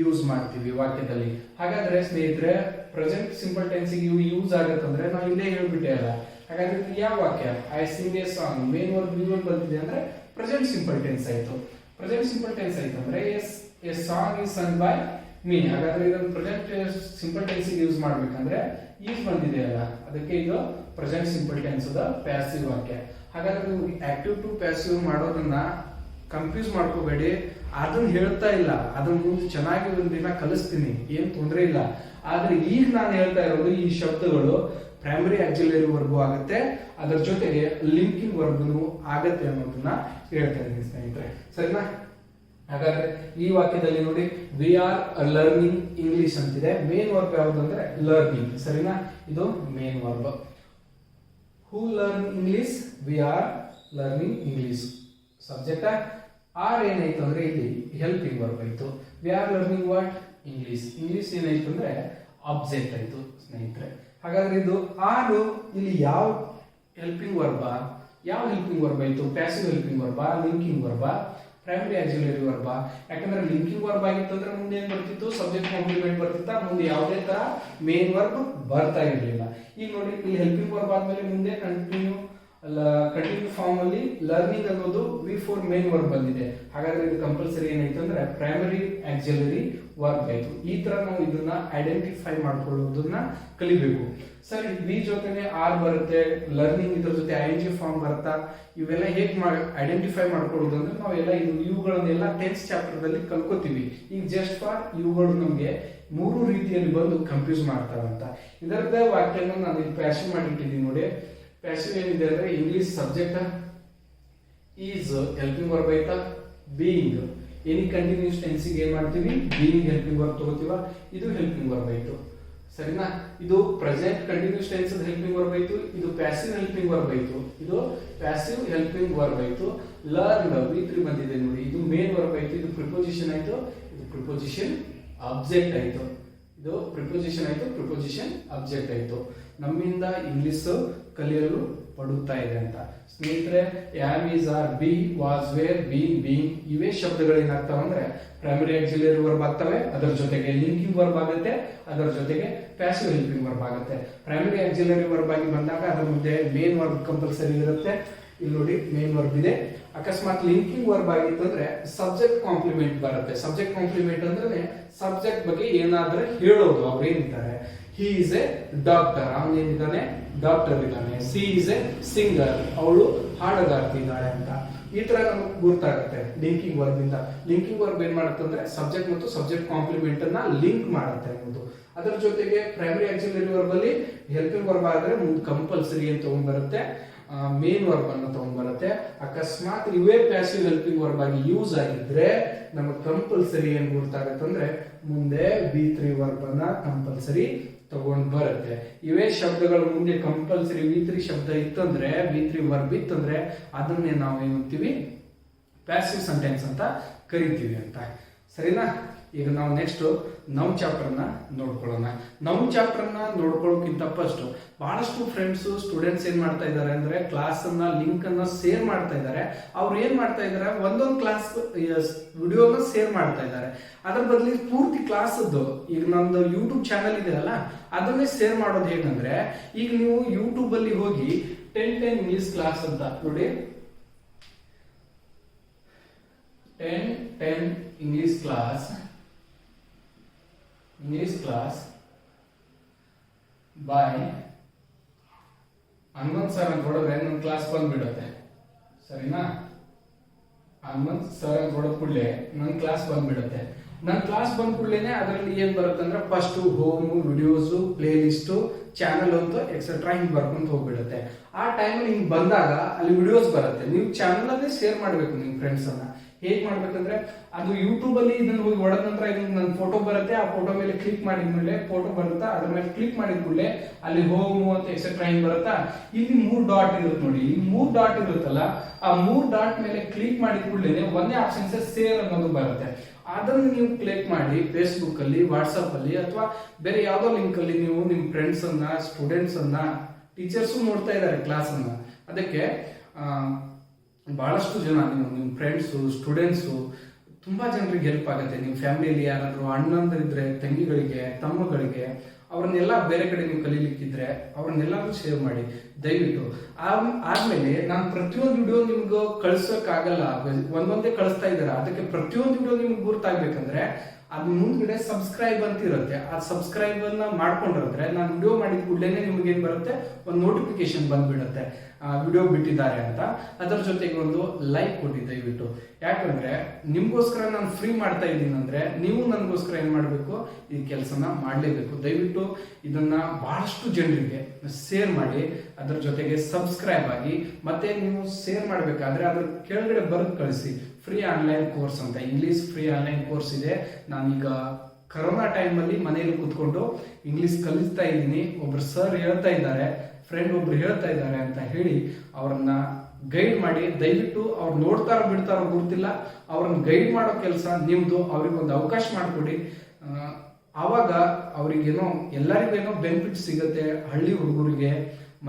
ಯೂಸ್ ಮಾಡ್ತೀವಿ ವಾಕ್ಯದಲ್ಲಿ. ಹಾಗಾದ್ರೆ ಸ್ನೇಹಿತರೆ ಪ್ರೆಸೆಂಟ್ ಸಿಂಪಲ್ ಟೆನ್ಸ್ ಗೆ ಯೂಸ್ ಆಗತ್ತಂದ್ರೆ ನಾವು ಇಲ್ಲೇ ಹೇಳ್ಬಿಟ್ಟೆ ಅಲ್ಲ. ಹಾಗಾದ್ರೆ ಯಾವ ವಾಕ್ಯ? I sing a song. Main verb V1 ಬಂದಿದೆ ಅಂದ್ರೆ ಪ್ರೆಸೆಂಟ್ ಸಿಂಪಲ್ ಟೆನ್ಸ್ ಆಯ್ತು. ಪ್ರೆಸೆಂಟ್ ಸಿಂಪಲ್ ಟೆನ್ಸ್ ಆಯ್ತು ಅಂದ್ರೆ a song is sung by me. ಹಾಗಾದ್ರೆ ಇದನ್ನು ಪ್ರೆಸೆಂಟ್ ಸಿಂಪಲ್ ಟೆನ್ಸ್ ಯೂಸ್ ಮಾಡ್ಬೇಕಂದ್ರೆ ಈಸ್ ಬಂದಿದೆ ಅಲ್ಲ, ಅದಕ್ಕೆ ಇದು ಪ್ರೆಸೆಂಟ್ ಸಿಂಪಲ್ ಟೆನ್ಸ್ ದ ಪ್ಯಾಸಿವ್ ವಾಕ್ಯ. ಹಾಗಾದ್ರೆ ನೀವು ಆಕ್ಟಿವ್ ಟು ಪ್ಯಾಸಿವ್ ಮಾಡೋದನ್ನ ಕನ್ಫ್ಯೂಸ್ ಮಾಡ್ಕೋಬೇಡಿ. ಅದನ್ನ ಹೇಳ್ತಾ ಇಲ್ಲ, ಅದನ್ನ ಮುಂದೆ ಚೆನ್ನಾಗಿ ಒಂದಿನ ಕಲಿಸ್ತೀನಿ, ಏನ್ ತೊಂದರೆ ಇಲ್ಲ. ಆದ್ರೆ ಈಗ ನಾನು ಹೇಳ್ತಾ ಇರೋದು ಈ ಶಬ್ದಗಳು ಪ್ರೈಮರಿ ಆಕ್ಸಿಲರಿ ವರ್ಬ್ ಆಗುತ್ತೆ, ಅದರ ಜೊತೆಗೆ ಲಿಂಕಿಂಗ್ ವರ್ಬ್ನು ಆಗತ್ತೆ ಅನ್ನೋದನ್ನ ಹೇಳ್ತಾ ಇದ್ದೀನಿ ಸ್ನೇಹಿತರೆ. ಸರಿನಾ? ಹಾಗಾದ್ರೆ ಈ ವಾಕ್ಯದಲ್ಲಿ ನೋಡಿ ವಿ ಆರ್ ಲರ್ನಿಂಗ್ ಇಂಗ್ಲಿಷ್ ಅಂತಿದೆ. ಮೇನ್ ವರ್ಬ್ ಯಾವುದು ಅಂದ್ರೆ ಲರ್ನಿಂಗ್. ಸರಿನಾ? ಇದು main verb. Who learn English? We are learning English. Subject are ಏನಾಯ್ತು ಅಂದ್ರೆ ಇಲ್ಲಿ ಹೆಲ್ಪಿಂಗ್ ವರ್ಬ್ ಆಯ್ತು. We are learning what? English. English ಏನಾಯ್ತು ಅಂದ್ರೆ ಆಬ್ಜೆಕ್ಟ್ ಆಯ್ತು ಸ್ನೇಹಿತರೆ. ಹಾಗಾದ್ರೆ ಇದು ಆರು ಇಲ್ಲಿ ಯಾವ ಹೆಲ್ಪಿಂಗ್ ವರ್ಬ? ಯಾವ ಹೆಲ್ಪಿಂಗ್ ವರ್ಬ್ ಆಯ್ತು? Passive helping verb, linking verb, primary auxiliary verb? ಯಾಕಂದ್ರೆ ಲಿಂಕಿಂಗ್ ವರ್ಬ್ ಆಗಿತ್ತು ಅಂದ್ರೆ ಮುಂದೆ ಏನ್ ಬರ್ತಿತ್ತು? ಸಬ್ಜೆಕ್ಟ್ ಕಾಂಪ್ಲಿಮೆಂಟ್ ಬರ್ತಿತ್ತ, ಮುಂದೆ ಯಾವುದೇ ತರ ಮೇನ್ ವರ್ಬ್ ಬರ್ತಾ ಇರಲಿಲ್ಲ. ಈಗ ನೋಡಿ ಇಲ್ಲಿ ಹೆಲ್ಪಿಂಗ್ ವರ್ಬ್ ಆದ್ಮೇಲೆ ಮುಂದೆ ಕಂಟಿನ್ಯೂ ಫಾರ್ಮ್ ಅಲ್ಲಿ ಲರ್ನಿಂಗ್ ಅನ್ನೋದು V4 ಮೇನ್ ವರ್ಬ್ ಬಂದಿದೆ. ಹಾಗಾದ್ರೆ ಇದು ಕಂಪಲ್ಸರಿ ಏನಾಯ್ತು ಅಂದ್ರೆ ಪ್ರೈಮರಿ ಆಕ್ಸಿಲರಿ ವರ್ಬ್ ಆಯ್ತು. ಈ ತರ ನಾವು ಇದನ್ನ ಐಡೆಂಟಿಫೈ ಮಾಡ್ಕೊಳ್ಳೋದನ್ನ ಕಲಿಬೇಕು. ಸರಿ, ವಿ ಜೊತೆನೆ ಆರ್ ಬರುತ್ತೆ, ಲರ್ನಿಂಗ್ ಇದ್ರ ಜೊತೆ ING ಫಾರ್ಮ್ ಬರುತ್ತಾ? ಇವೆಲ್ಲ ಹೇಗ್ ಐಡೆಂಟಿಫೈ ಮಾಡ್ಕೊಳ್ಳೋದು ಅಂದ್ರೆ ನಾವೆಲ್ಲ ಇವುಗಳನ್ನೆಲ್ಲ 10th ಚಾಪ್ಟರ್ ದಲ್ಲಿ ಕಲ್ಕೋತೀವಿ. ಈಗ ಜಸ್ಟ್ ಫಾರ್ ಇವುಗಳು ನಮ್ಗೆ ಮೂರು ರೀತಿಯಲ್ಲಿ ಬಂದು ಕನ್ಫ್ಯೂಸ್ ಮಾಡ್ತಾರಂತ. ಇದರದ ವಾಕ್ಯನ ನಾನು ಇಲ್ಲಿ ಪ್ಯಾಸಿವ್ ಮಾಡಿಟ್ಟಿದ್ದೀನಿ ನೋಡಿ. ಪ್ಯಾಸಿವ್ ಏನಿದೆ ಅಂದ್ರೆ English subject is helping verb ಆಯ್ತಾ, ಬೀಯಿಂಗ್ ಎನಿ ಕಂಟಿನ್ಯೂಸ್ ಟೆನ್ಸ್ ಗೆ ಏನ್ ಮಾಡ್ತೀವಿ? ಬೀಯಿಂಗ್ ಹೆಲ್ಪಿಂಗ್ ವರ್ಬ್ ತಗೋತೀವ, ಇದು ಹೆಲ್ಪಿಂಗ್ ವರ್ಬ್ ಆಯ್ತು. ಸರಿನಾ? ಇದು present continuous tense helping verb ಆಯ್ತು, ಇದು ಪ್ಯಾಸಿವ್ ಹೆಲ್ಪಿಂಗ್ ವರ್ಬ್ ಆಯ್ತು, ಇದು ಪ್ಯಾಸಿವ್ ಹೆಲ್ಪಿಂಗ್ ವರ್ಬ್ ಆಯ್ತು. ಲರ್ನ್ V3 ಬಂದಿದೆ ನೋಡಿ, ಇದು ಮೇನ್ ವರ್ಬ್ ಆಯ್ತು, ಇದು ಪ್ರಿಪೋಸಿಷನ್ ಆಯ್ತು, ಇದು ಪ್ರಿಪೋಸಿಷನ್ ಅಬ್ಜೆಕ್ಟ್ ಆಯ್ತು, ಇದು ಪ್ರಿಪೋಸಿಷನ್ ಆಯ್ತು, ಪ್ರಿಪೋಸಿಷನ್ ಅಬ್ಜೆಕ್ಟ್ ಆಯ್ತು. ನಮ್ಮಿಂದ ಇಂಗ್ಲಿಷ್ ಕಲಿಯಲು ಪಡುತ್ತಾ ಇದೆ ಅಂತ ಸ್ನೇಹಿತರೆ. Am, is, are, be, was, were, been, being ಇವೇ ಶಬ್ದಗಳು ಏನಾಗ್ತಾವ ಅಂದ್ರೆ ಪ್ರೈಮರಿ ಆಕ್ಸಿಲರಿ ವರ್ಬ್ ಆಗ್ತವೆ, ಅದರ ಜೊತೆಗೆ ಲಿಂಕಿಂಗ್ ವರ್ಬ್ ಆಗುತ್ತೆ, ಅದರ ಜೊತೆಗೆ ಪ್ಯಾಸಿವ್ ಹೆಲ್ಪಿಂಗ್ ವರ್ಬ್ ಆಗುತ್ತೆ. ಪ್ರೈಮರಿ ಆಕ್ಸಿಲರಿ ವರ್ಬ್ ಆಗಿ ಬಂದಾಗ ಅದರ ಮುಂದೆ ಮೇನ್ ವರ್ಬ್ ಕಂಪಲ್ಸರಿ ಇರುತ್ತೆ, ಇಲ್ಲಿ ನೋಡಿ ಮೇನ್ ವರ್ಬ್ ಇದೆ. ಅಕಸ್ಮಾತ್ ಲಿಂಕಿಂಗ್ ವರ್ಬ್ ಆಗಿತ್ತು ಅಂದ್ರೆ ಸಬ್ಜೆಕ್ಟ್ ಕಾಂಪ್ಲಿಮೆಂಟ್ ಬರುತ್ತೆ. ಸಬ್ಜೆಕ್ಟ್ ಕಾಂಪ್ಲಿಮೆಂಟ್ ಅಂದ್ರೆ ಸಬ್ಜೆಕ್ಟ್ ಬಗ್ಗೆ ಏನಾದ್ರೆ ಹೇಳೋದು. ಅವ್ರು ಏನಿದ್ದಾರೆ, ಹಿ ಇಸ್ ಎ ಡಾಕ್ಟರ್, ಅವನೇನಿದ್ದಾನೆ ಡಾಕ್ಟರ್ ಇದ್ದಾನೆ. ಸಿ ಇಸ್ ಎ ಸಿಂಗರ್, ಅವಳು ಹಾಡುಗಾರ್ತಿ ಇದ್ದಾಳೆ ಅಂತ. ಈ ತರ ನಮಗೆ ಗೊತ್ತಾಗುತ್ತೆ ಲಿಂಕಿಂಗ್ ವರ್ಬ್ ಇಂದ. ಲಿಂಕಿಂಗ್ ವರ್ಬ್ ಏನ್ ಮಾಡುತ್ತೆ ಅಂದ್ರೆ ಸಬ್ಜೆಕ್ಟ್ ಮತ್ತು ಸಬ್ಜೆಕ್ಟ್ ಕಾಂಪ್ಲಿಮೆಂಟ್ ಅನ್ನ ಲಿಂಕ್ ಮಾಡುತ್ತೆ ಅನ್ನೋದು. ಅದರ ಜೊತೆಗೆ ಪ್ರೈಮರಿ ಆಕ್ಸಿಲರಿ ವರ್ಬ್ ಅಲ್ಲಿ ಹೆಲ್ಪಿಂಗ್ ವರ್ಬ್ ಆದ್ರೆ ಮುಂದೆ ಕಂಪಲ್ಸರಿ ಅಂತ ತಗೊಂಡ್ ಬರುತ್ತೆ, ಮೇನ್ ವರ್ಬ್ ಅನ್ನು ತಗೊಂಡ್ ಬರುತ್ತೆ. ಅಕಸ್ಮಾತ್ ಇವೇ ಪ್ಯಾಸಿವ್ ಹೆಲ್ಪಿಂಗ್ ವರ್ಬ್ ಆಗಿ ಯೂಸ್ ಆಗಿದ್ರೆ ನಮಗೆ ಕಂಪಲ್ಸರಿ ಏನ್ ಗೊತ್ತಾಗುತ್ತೆ ಅಂದ್ರೆ ಮುಂದೆ V3 ವರ್ಬ್ ಅನ್ನ ಕಂಪಲ್ಸರಿ ತಗೊಂಡ್ ಬರುತ್ತೆ. ಇವೇ ಶಬ್ದಗಳ ಮುಂದೆ ಕಂಪಲ್ಸರಿ V3 ಶಬ್ದ ಇತ್ತಂದ್ರೆ, V3 ವರ್ಬ್ ಇತ್ತಂದ್ರೆ ಅದನ್ನೇ ನಾವು ಏನಂತೀವಿ, ಪ್ಯಾಸಿವ್ ಸೆಂಟೆನ್ಸ್ ಅಂತ ಕರಿತೀವಿ ಅಂತ. ಸರಿನಾ? ಈಗ ನಾವು ನೆಕ್ಸ್ಟ್ ನೌನ್ ಚಾಪ್ಟರ್ ನ ನೋಡ್ಕೊಳ್ಳೋಣ. ನೌನ್ ಚಾಪ್ಟರ್ ನ ನೋಡ್ಕೊಳ್ಳೋಕ್ಕಿಂತ ಫಸ್ಟ್ ಬಹಳಷ್ಟು ಫ್ರೆಂಡ್ಸ್ ಸ್ಟೂಡೆಂಟ್ಸ್ ಏನ್ ಮಾಡ್ತಾ ಇದ್ದಾರೆ ಅಂದ್ರೆ ಕ್ಲಾಸ್ ಅನ್ನ ಲಿಂಕ್ ಅನ್ನ ಶೇರ್ ಮಾಡ್ತಾ ಇದ್ದಾರೆ. ಅವ್ರು ಏನ್ ಮಾಡ್ತಾ ಇದ್ದಾರೆ, ಒಂದೊಂದು ಕ್ಲಾಸ್ ವಿಡಿಯೋನ ಶೇರ್ ಮಾಡ್ತಾ ಇದ್ದಾರೆ. ಅದ್ರ ಬದಲಿ ಪೂರ್ತಿ ಕ್ಲಾಸ್ ಈಗ ನಮ್ದು ಯೂಟ್ಯೂಬ್ ಚಾನಲ್ ಇದೆ ಅಲ್ಲ, ಅದನ್ನೇ ಶೇರ್ ಮಾಡೋದು ಹೇಗಂದ್ರೆ, ಈಗ ನೀವು ಯೂಟ್ಯೂಬ್ ಅಲ್ಲಿ ಹೋಗಿ 10 ಇಂಗ್ಲಿಷ್ ಕ್ಲಾಸ್ ಅಂತ ನೋಡಿ, 10 English class by Hanumanth sir ಅಂತ ಹೊಡೆದ್ರೆ ನನ್ನ ಕ್ಲಾಸ್ ಬಂದ್ಬಿಡುತ್ತೆ. ಸರಿನಾ? ಹನುಮಂತ್ ಸರ್ ಅಂತ ಹೊಡೆದ ಕೂಡಲೇ ನನ್ನ ಕ್ಲಾಸ್ ಬಂದ್ಬಿಡುತ್ತೆ. ನನ್ನ ಕ್ಲಾಸ್ ಬಂದ ಕೂಡಲೇ ಅದರಲ್ಲಿ ಏನ್ ಬರುತ್ತೆ ಅಂದ್ರೆ first home, videos, play list, channel ಅಂತ ಎಕ್ಸೆಟ್ರಾ ಹಿಂಗ್ ಬರ್ಕೊಂತ ಹೋಗ್ಬಿಡುತ್ತೆ. ಆ ಟೈಮಲ್ಲಿ ಹಿಂಗ್ ಬಂದಾಗ ಅಲ್ಲಿ ವಿಡಿಯೋಸ್ ಬರುತ್ತೆ. ನೀವು ಚಾನಲ್ ಅಲ್ಲೇ ಶೇರ್ ಮಾಡ್ಬೇಕು ನಿಮ್ ಫ್ರೆಂಡ್ಸ್ ಅನ್ನ. ಹೇಗ್ ಮಾಡ್ಬೇಕಂದ್ರೆ, ಅದು ಯೂಟ್ಯೂಬ್ ಅಲ್ಲಿ ಇದನ್ನ ಹೋಗಿ ಹೊಡೆದ ನಂತರ ಇದನ್ನ ನನ್ನ ಫೋಟೋ ಬರುತ್ತೆ. ಆ ಫೋಟೋ ಮೇಲೆ ಕ್ಲಿಕ್ ಮಾಡಿದ್ಮೇಲೆ ಫೋಟೋ ಬರುತ್ತಾ, ಅದ್ರ ಮೇಲೆ ಕ್ಲಿಕ್ ಮಾಡಿದ ಕೂಡಲೇ ಅಲ್ಲಿ ಹೋಮ್ ಅಂತ ಎಕ್ಸೆಟ್ರಾ ಹಿಂಗ್ ಬರುತ್ತಾ. ಇಲ್ಲಿ 3 ಡಾಟ್ ಇರುತ್ತೆ ನೋಡಿ, ಈ 3 ಡಾಟ್ ಇರುತ್ತಲ್ಲ, ಆ 3 ಡಾಟ್ ಮೇಲೆ ಕ್ಲಿಕ್ ಮಾಡಿದ ಕೂಡಲೇ ಒಂದೇ ಆಪ್ಷನ್ ಶೇರ್ ಅನ್ನೋದು ಬರುತ್ತೆ. ಅದನ್ನು ನೀವು ಕ್ಲಿಕ್ ಮಾಡಿ ಫೇಸ್ಬುಕ್ ಅಲ್ಲಿ, ವಾಟ್ಸ್ಆಪ್ ಅಲ್ಲಿ ಅಥವಾ ಬೇರೆ ಯಾವ್ದೋ ಲಿಂಕ್ ಅಲ್ಲಿ ನೀವು ನಿಮ್ ಫ್ರೆಂಡ್ಸ್ ಅನ್ನ, ಸ್ಟೂಡೆಂಟ್ಸ್ ಅನ್ನ, ಟೀಚರ್ಸ್ ನೋಡ್ತಾ ಇದ್ದಾರೆ ಕ್ಲಾಸ್ ಅನ್ನ. ಅದಕ್ಕೆ ಬಹಳಷ್ಟು ಜನ ನಿಮ್ ಫ್ರೆಂಡ್ಸ್, ಸ್ಟೂಡೆಂಟ್ಸ್ ತುಂಬಾ ಜನರಿಗೆ ಹೆಲ್ಪ್ ಆಗುತ್ತೆ. ನಿಮ್ಮ ಫ್ಯಾಮಿಲಿಯಲ್ಲಿ ಯಾರಾದ್ರೂ ಅಣ್ಣಂದಿದ್ರೆ ತಂಗಿಗಳಿಗೆ, ತಮ್ಮಗಳಿಗೆ, ಅವ್ರನ್ನೆಲ್ಲ ಬೇರೆ ಕಡೆ ನೀವು ಕಲೀಲಿಕ್ಕಿದ್ರೆ ಅವ್ರನ್ನೆಲ್ಲಾದ್ರೂ ಶೇರ್ ಮಾಡಿ ದಯವಿಟ್ಟು. ಆದ್ಮೇಲೆ ನಾನು ಪ್ರತಿಯೊಂದು ವಿಡಿಯೋ ನಿಮ್ಗೆ ಕಳ್ಸೋಕ್ಕಾಗಲ್ಲ, ಒಂದೊಂದೇ ಕಳಿಸ್ತಾ ಇದ್ದಾರೆ. ಅದಕ್ಕೆ ಪ್ರತಿಯೊಂದು ವಿಡಿಯೋ ನಿಮ್ಗೆ ಗುರ್ತಾಗ್ಬೇಕಂದ್ರೆ ಅದ್ ಮುಂದ್ಗಡೆ ಸಬ್ಸ್ಕ್ರೈಬ್ ಅಂತ ಇರುತ್ತೆ. ಆ ಸಬ್ಸ್ಕ್ರೈಬ್ ಅನ್ನ ಮಾಡ್ಕೊಂಡಿದ್ರೆ ನಾನು ವಿಡಿಯೋ ಮಾಡಿದ ಕೂಡಲೇ ನಿಮ್ಗೆ ಏನ್ ಬರುತ್ತೆ, ಒಂದು ನೋಟಿಫಿಕೇಶನ್ ಬಂದ್ಬಿಡುತ್ತೆ ವಿಡಿಯೋ ಬಿಟ್ಟಿದ್ದಾರೆ ಅಂತ. ಅದರ ಜೊತೆಗೆ ಒಂದು ಲೈಕ್ ಕೊಡಿ ದಯವಿಟ್ಟು. ಯಾಕಂದ್ರೆ ನಿಮ್ಗೋಸ್ಕರ ನಾನು ಫ್ರೀ ಮಾಡ್ತಾ ಇದ್ದೀನಿ ಅಂದ್ರೆ ನೀವು ನನಗೋಸ್ಕರ ಏನ್ ಮಾಡ್ಬೇಕು, ಈ ಕೆಲಸನ ಮಾಡ್ಲೇಬೇಕು. ದಯವಿಟ್ಟು ಇದನ್ನ ಬಹಳಷ್ಟು ಜನರಿಗೆ ಶೇರ್ ಮಾಡಿ, ಅದರ ಜೊತೆಗೆ ಸಬ್ಸ್ಕ್ರೈಬ್ ಆಗಿ. ಮತ್ತೆ ನೀವು ಶೇರ್ ಮಾಡ್ಬೇಕಾದ್ರೆ ಅದ್ರ ಕೆಳಗಡೆ ಬರೆದು ಕಳಿಸಿ, ಫ್ರೀ ಆನ್ಲೈನ್ ಕೋರ್ಸ್ ಅಂತ, ಇಂಗ್ಲಿಷ್ ಫ್ರೀ ಆನ್ಲೈನ್ ಕೋರ್ಸ್ ಇದೆ. ನಾನೀಗ ಕರೋನಾ ಟೈಮ್ ಅಲ್ಲಿ ಮನೆಯಲ್ಲಿ ಕೂತ್ಕೊಂಡು ಇಂಗ್ಲಿಷ್ ಕಲಿಸ್ತಾ ಇದ್ದೀನಿ. ಒಬ್ರು ಸರ್ ಹೇಳ್ತಾ ಇದ್ದಾರೆ, ಫ್ರೆಂಡ್ ಒಬ್ರು ಹೇಳ್ತಾ ಇದ್ದಾರೆ ಅಂತ ಹೇಳಿ ಅವ್ರನ್ನ ಗೈಡ್ ಮಾಡಿ. ದಯವಿಟ್ಟು ಅವ್ರು ನೋಡ್ತಾರೋ ಬಿಡ್ತಾರೋ ಗೊತ್ತಿಲ್ಲ, ಅವ್ರನ್ನ ಗೈಡ್ ಮಾಡೋ ಕೆಲಸ ನಿಮ್ದು. ಅವ್ರಿಗೆ ಒಂದು ಅವಕಾಶ ಮಾಡಿಕೊಡಿ. ಆವಾಗ ಅವ್ರಿಗೇನೋ ಎಲ್ಲರಿಗೇನೋ ಬೆನಿಫಿಟ್ ಸಿಗುತ್ತೆ. ಹಳ್ಳಿ ಹುಡುಗರಿಗೆ,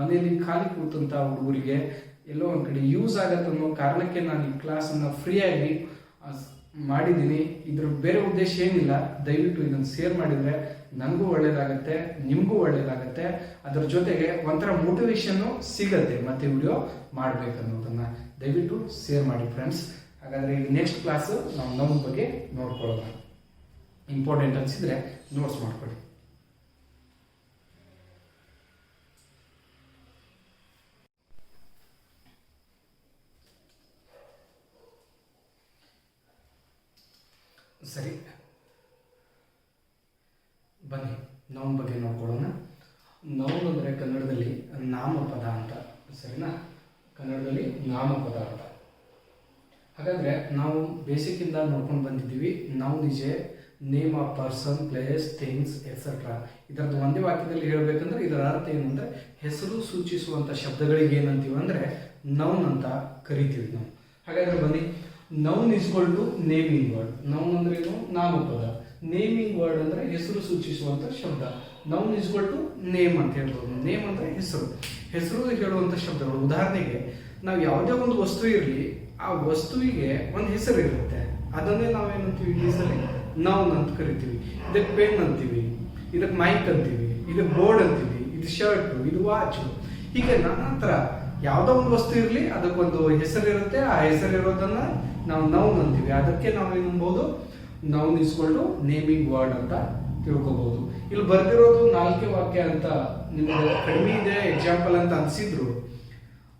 ಮನೆಯಲ್ಲಿ ಖಾಲಿ ಕೂತಂತ ಹುಡುಗರಿಗೆ ಎಲ್ಲೋ ಒಂದ್ ಕಡೆ ಯೂಸ್ ಆಗತ್ತೆ ಅನ್ನೋ ಕಾರಣಕ್ಕೆ ನಾನು ಈ ಕ್ಲಾಸ್ ಅನ್ನ ಫ್ರೀ ಆಗಿ ಮಾಡಿದ್ದೀನಿ. ಇದ್ರ ಬೇರೆ ಉದ್ದೇಶ ಏನಿಲ್ಲ. ದಯವಿಟ್ಟು ಇದನ್ನ ಶೇರ್ ಮಾಡಿದ್ರೆ ನನಗೂ ಒಳ್ಳೇದಾಗತ್ತೆ, ನಿಮ್ಗೂ ಒಳ್ಳೇದಾಗತ್ತೆ. ಅದರ ಜೊತೆಗೆ ಒಂಥರ ಮೋಟಿವೇಶನ್ ಸಿಗತ್ತೆ ಮತ್ತೆ ವಿಡಿಯೋ ಮಾಡ್ಬೇಕನ್ನೋದನ್ನ. ದಯವಿಟ್ಟು ಶೇರ್ ಮಾಡಿ ಫ್ರೆಂಡ್ಸ್. ಹಾಗಾದ್ರೆ ಈಗ ನೆಕ್ಸ್ಟ್ ಕ್ಲಾಸ್ ನಾವು ನೌನ್ ಬಗ್ಗೆ ನೋಡ್ಕೊಳ್ಳೋಣ. ಇಂಪಾರ್ಟೆಂಟ್ ಅನ್ಸಿದ್ರೆ ನೋಟ್ಸ್ ಮಾಡ್ಕೊಳ್ಳಿ. ಸರಿ, ಬನ್ನಿ ನೌನ್ ಬಗ್ಗೆ ನೋಡ್ಕೊಳ್ಳೋಣ. ನೌನ್ ಅಂದ್ರೆ ಕನ್ನಡದಲ್ಲಿ ನಾಮಪದ ಅಂತ. ಸರಿನಾ? ಕನ್ನಡದಲ್ಲಿ ನಾಮಪದ ಅಂತ. ಹಾಗಾದ್ರೆ ನಾವು ಬೇಸಿಕ್ ಇಂದ ನೋಡ್ಕೊಂಡು ಬಂದಿದ್ದೀವಿ. Noun is A name of person, place, things etcetera. ಇದರದ್ದು ಒಂದೇ ವಾಕ್ಯದಲ್ಲಿ ಹೇಳ್ಬೇಕಂದ್ರೆ ಇದರ ಅರ್ಥ ಏನಂದ್ರೆ ಹೆಸರು ಸೂಚಿಸುವಂತ ಶಬ್ದಗಳಿಗೆ ಏನಂತೀವಿ ಅಂದ್ರೆ ನೌನ್ ಅಂತ ಕರಿತೀವಿ ನಾವು. ಹಾಗಾದ್ರೆ ಬನ್ನಿ, noun is equal to naming word. Noun ಅಂದ್ರೆ ಏನು? ನಾಮಪದ. ನೇಮಿಂಗ್ ವರ್ಡ್ ಅಂದ್ರೆ ಹೆಸರು ಸೂಚಿಸುವಂತ ಶಬ್ದ. ನೌನ್ ಇಸ್ಕ್ವಲ್ ಟು ನೇಮ್ ಅಂತ ಹೇಳ್ಬೋದು. ನೇಮ್ ಅಂದ್ರೆ ಹೆಸರು, ಹೆಸರು ಹೇಳುವಂತ ಶಬ್ದಗಳು. ಉದಾಹರಣೆಗೆ ನಾವು ಯಾವುದೇ ಒಂದು ವಸ್ತು ಇರಲಿ, ಆ ವಸ್ತುವಿಗೆ ಒಂದು ಹೆಸರು ಇರುತ್ತೆ. ಅದನ್ನೇ ನಾವೇನಂತೀವಿ ಇಂಗ್ಲೀಷಲ್ಲಿ ನೌನ್ ಅಂತ ಕರಿತೀವಿ. ಇದಕ್ಕೆ ಪೆನ್ ಅಂತೀವಿ, ಇದಕ್ಕೆ ಮೈಕ್ ಅಂತೀವಿ, ಇದಕ್ಕೆ ಬೋರ್ಡ್ ಅಂತೀವಿ, ಇದು ಶರ್ಟ್, ಇದು ವಾಚ್. ಹೀಗೆ ನಾನಾ ಥರ ಯಾವ್ದೋ ಒಂದು ವಸ್ತು ಇರಲಿ ಅದಕ್ಕೊಂದು ಹೆಸರಿರುತ್ತೆ, ಆ ಹೆಸರಿರೋದನ್ನ ನಾವು ನೌನ್ ಅಂತೀವಿ. ಅದಕ್ಕೆ ನಾವು ಏನು ಅನ್ಬೋದು, ನೌನ್ ಇಸ್ಕೊಂಡು ನೇಮಿಂಗ್ ವರ್ಡ್ ಅಂತ ತಿಳ್ಕೊಬಹುದು. ಇಲ್ಲಿ ಬರ್ದಿರೋದು 4 ವಾಕ್ಯ ಅಂತ ನಿಮ್ಗೆ ಕಡಿಮೆ ಇದೆ ಎಕ್ಸಾಂಪಲ್ ಅಂತ ಅನ್ಸಿದ್ರು,